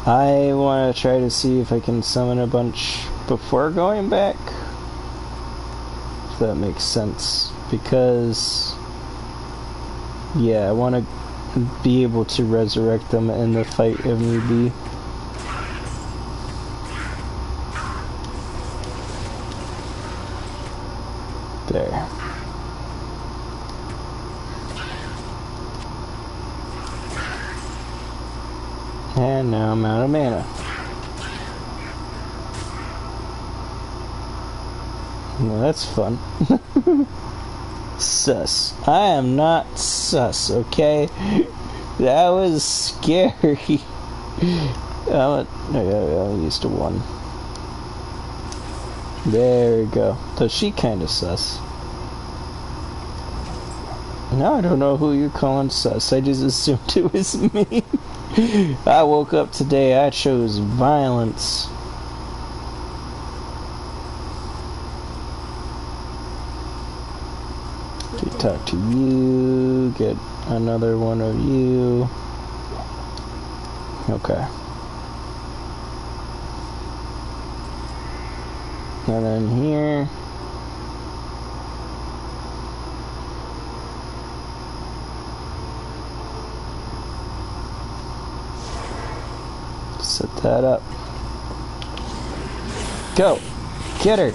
I want to try to see if I can summon a bunch before going back. If that makes sense. Because, yeah, I want to be able to resurrect them in the fight if need be. There. And now I'm out of mana. Well, that's fun. Sus. I am not sus, okay? That was scary. I'm used to 1. There we go. So she kind of sus. Now I don't know who you're calling sus. I just assumed it was me. I woke up today, I chose violence. To talk to you, get another one of you. Okay. And then here. Set that up. Go! Get her!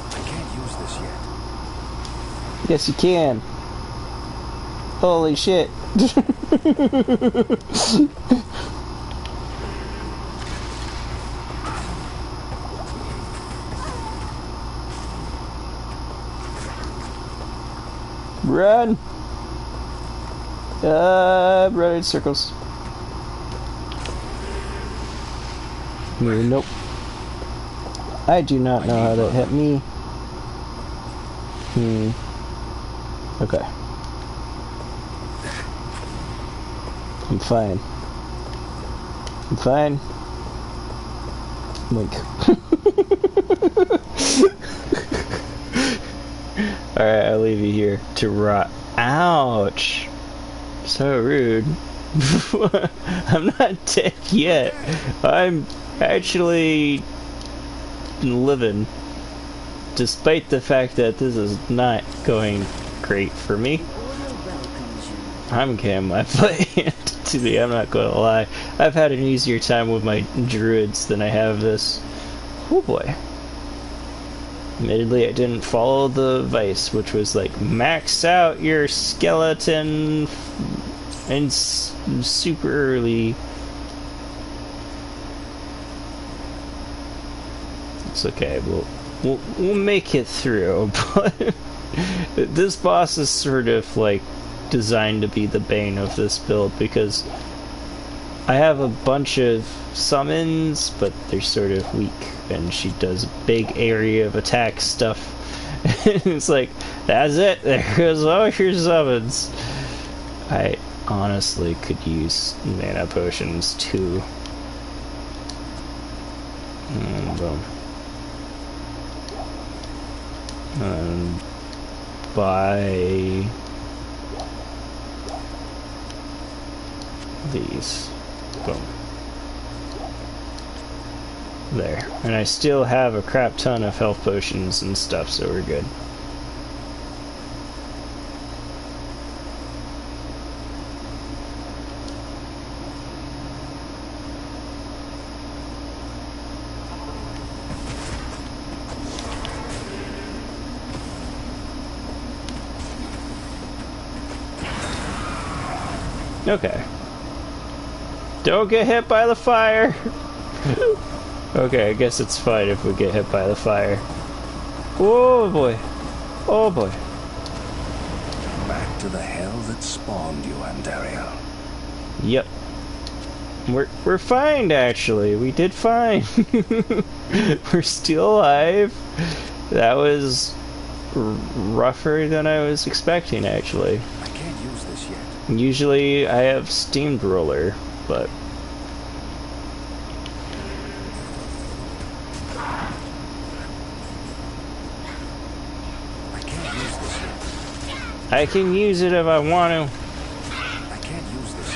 I can't use this yet. Yes, you can. Holy shit. Run! Run in circles. Nope. I do not know how that hit me. Okay. I'm fine. I'm fine. Wink. Alright, I'll leave you here to rot. Ouch! So rude. I'm not dead yet. I'm actually living. Despite the fact that this is not going great for me. I'm getting my butt handed to me, I'm not gonna lie. I've had an easier time with my druids than I have this. Oh boy. Admittedly, I didn't follow the advice, which was like, max out your skeleton and super early. It's okay, we'll make it through, but this boss is sort of like designed to be the bane of this build because I have a bunch of summons, but they're sort of weak, and she does a big area of attack stuff. It's like, that's it, there goes all your summons. I honestly could use mana potions too. Boom. Buy these. Boom. There. And I still have a crap ton of health potions and stuff, so we're good. Okay. Don't get hit by the fire! Okay, I guess it's fine if we get hit by the fire. Oh boy. Oh boy. Back to the hell that spawned you, Andariel. Yep. We're fine, actually. We did fine. We're still alive. That was rougher than I was expecting, actually. I can't use this yet. Usually I have Steamroller, but I can't use this yet. I can use it if I want to. I can't use this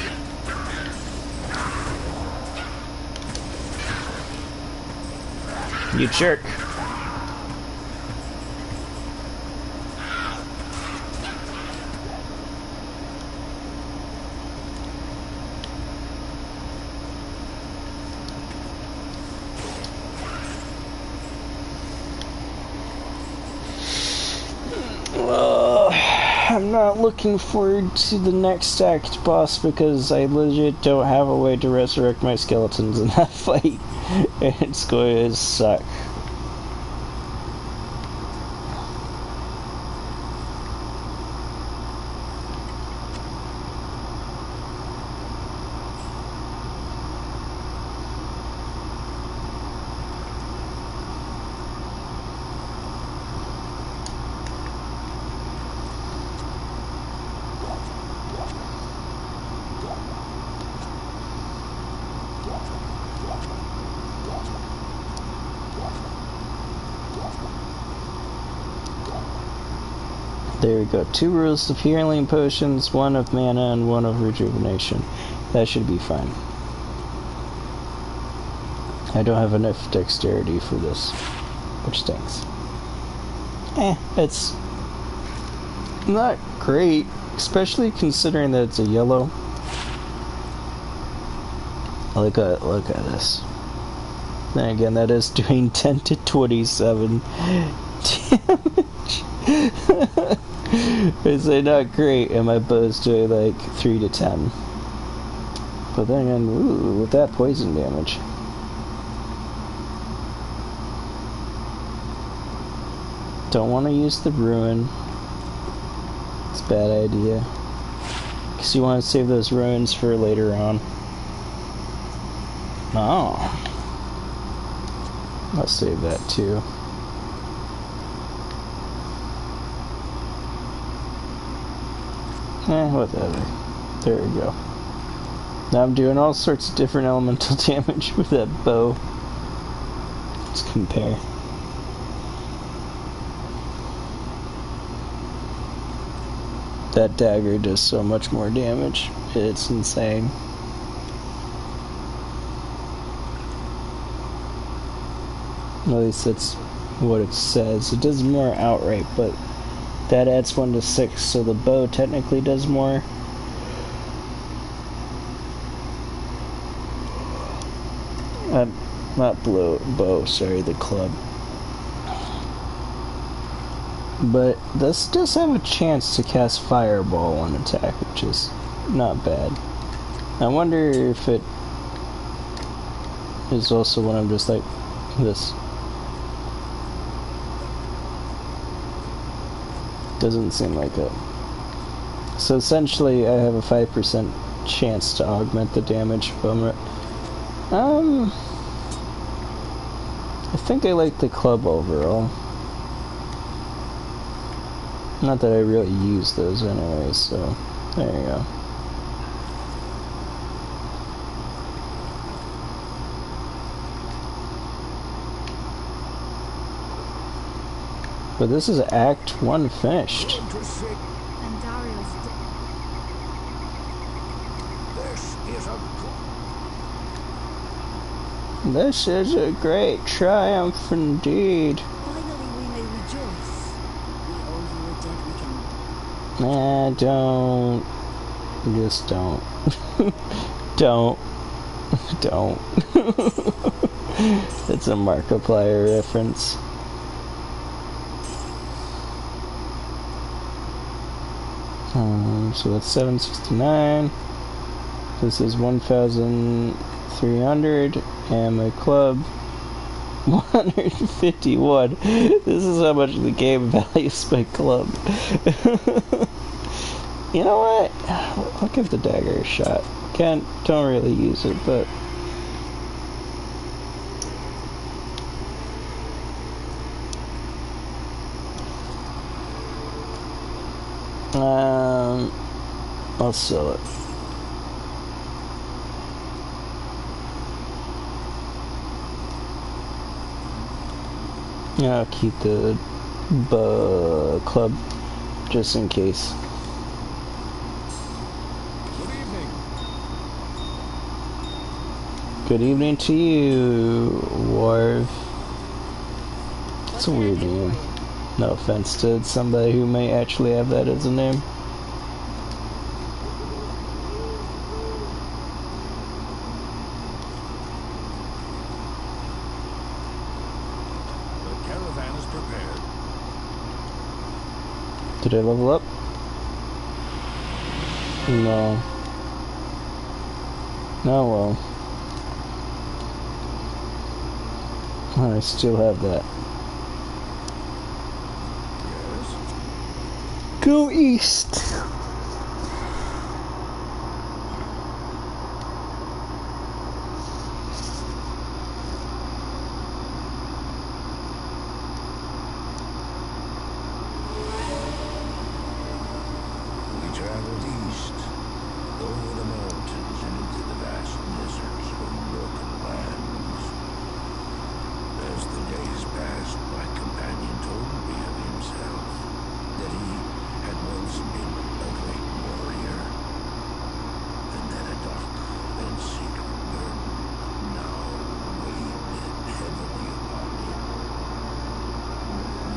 yet. You jerk. I'm not looking forward to the next act boss because I legit don't have a way to resurrect my skeletons in that fight. It's going to suck. There we go. 2 rules of healing potions, 1 of mana, and 1 of rejuvenation. That should be fine. I don't have enough dexterity for this, which stinks. It's not great, especially considering that it's a yellow. Look at this. Then again, that is doing 10 to 27 damage. Is it not great? And my bow's doing like 3 to 10. But then again, ooh, with that poison damage. Don't want to use the ruin. It's a bad idea. Because you want to save those ruins for later on. Oh. I'll save that too. Whatever. There we go. Now I'm doing all sorts of different elemental damage with that bow. Let's compare. That dagger does so much more damage. It's insane. At least that's what it says. It does more outright, but that adds 1 to 6, so the bow technically does more. Not bow, sorry, the club. But this does have a chance to cast Fireball on attack, which is not bad. I wonder if it is also when I'm just like this. Doesn't seem like it. So essentially I have a 5% chance to augment the damage from it. I think I like the club overall. Not that I really use those anyway, so there you go. But this is Act 1 finished. And Dario's dead. This is a great triumph indeed. Finally we may rejoice. We owe you a debt we can... Nah, don't. Just don't. Don't. Don't. It's a Markiplier reference. So that's 769. This is 1,300, and my club 151. This is how much the game values my club. You know what? I'll give the dagger a shot. Don't really use it, but I'll sell it. Yeah, I'll keep the club just in case. Good evening. Good evening to you, Warv. It's a weird name. No offense to somebody who may actually have that as a name. The caravan is prepared. Did I level up? No. Oh well. I still have that. Yes. Go east! We traveled east, over the mountains and into the vast deserts of broken lands. As the days passed, my companion told me of himself, that he had once been a great warrior, and that a dark and secret burden now weighed heavily upon him.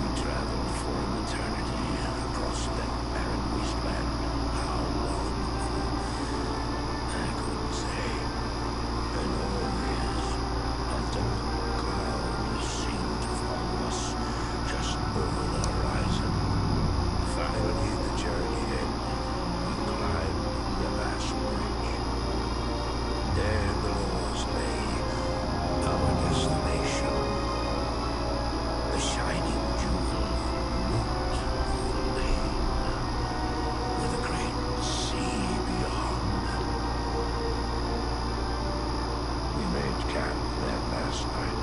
We traveled for an eternity across that barren wasteland. How long? I couldn't say. And always, a dark cloud seemed to follow us just over the horizon. Finally, the journey ended. We climbed the last bridge. There below us lay our destination. The shining jewel looked lane, with a great sea beyond. We made camp there last night.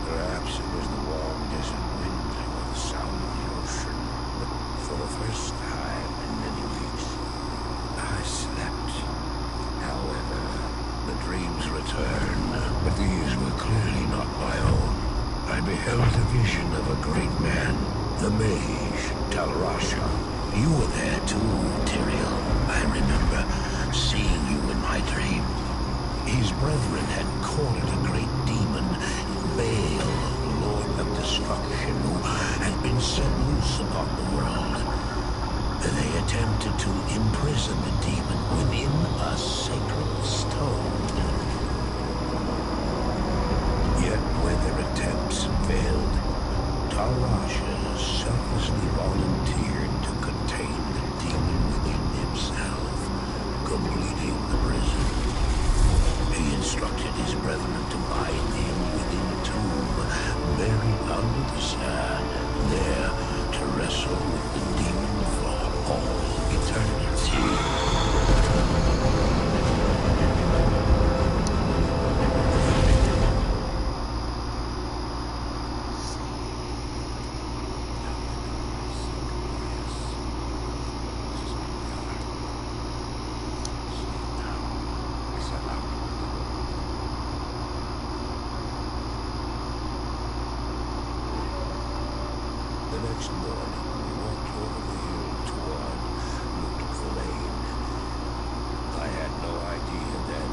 Perhaps it was the warm desert wind or the sound of the ocean, but for the first time in many weeks, I slept great man. The mage, Talrasha. You were there too, Tyrael. I remember seeing you in my dream. His brethren had cornered a great demon, Baal, Lord of Destruction, who had been set loose upon the world. They attempted to imprison the demon within a sacred stone. Yet when their attempts failed, Talrasha selflessly volunteered to contain the demon within himself, completing the prison. He instructed his brethren to bind him within a tomb, buried under the sand, there to wrestle with the demon for all eternity. The next morning, we walked over the hill toward Root Lane. I had no idea then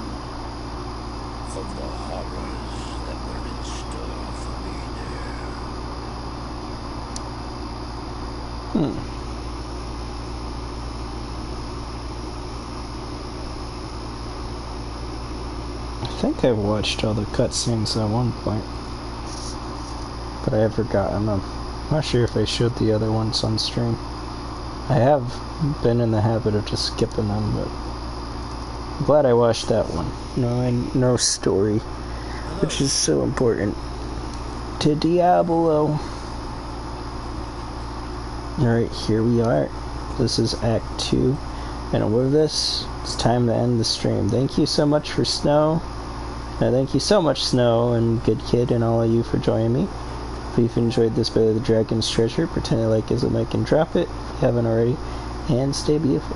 of the horrors that were in store for me there. I think I watched all the cutscenes at one point, but I have forgotten them. I'm not sure if I showed the other ones on stream. I have been in the habit of just skipping them, but I'm glad I watched that one. No story, which is so important to Diablo. Alright, here we are. This is Act 2, and with this, it's time to end the stream. Thank you so much for Snow. Thank you so much, Snow and Good Kid, and all of you for joining me. If you've enjoyed this bit of the Dragon's Treasure, pretend to like as a like and drop it if you haven't already, and stay beautiful.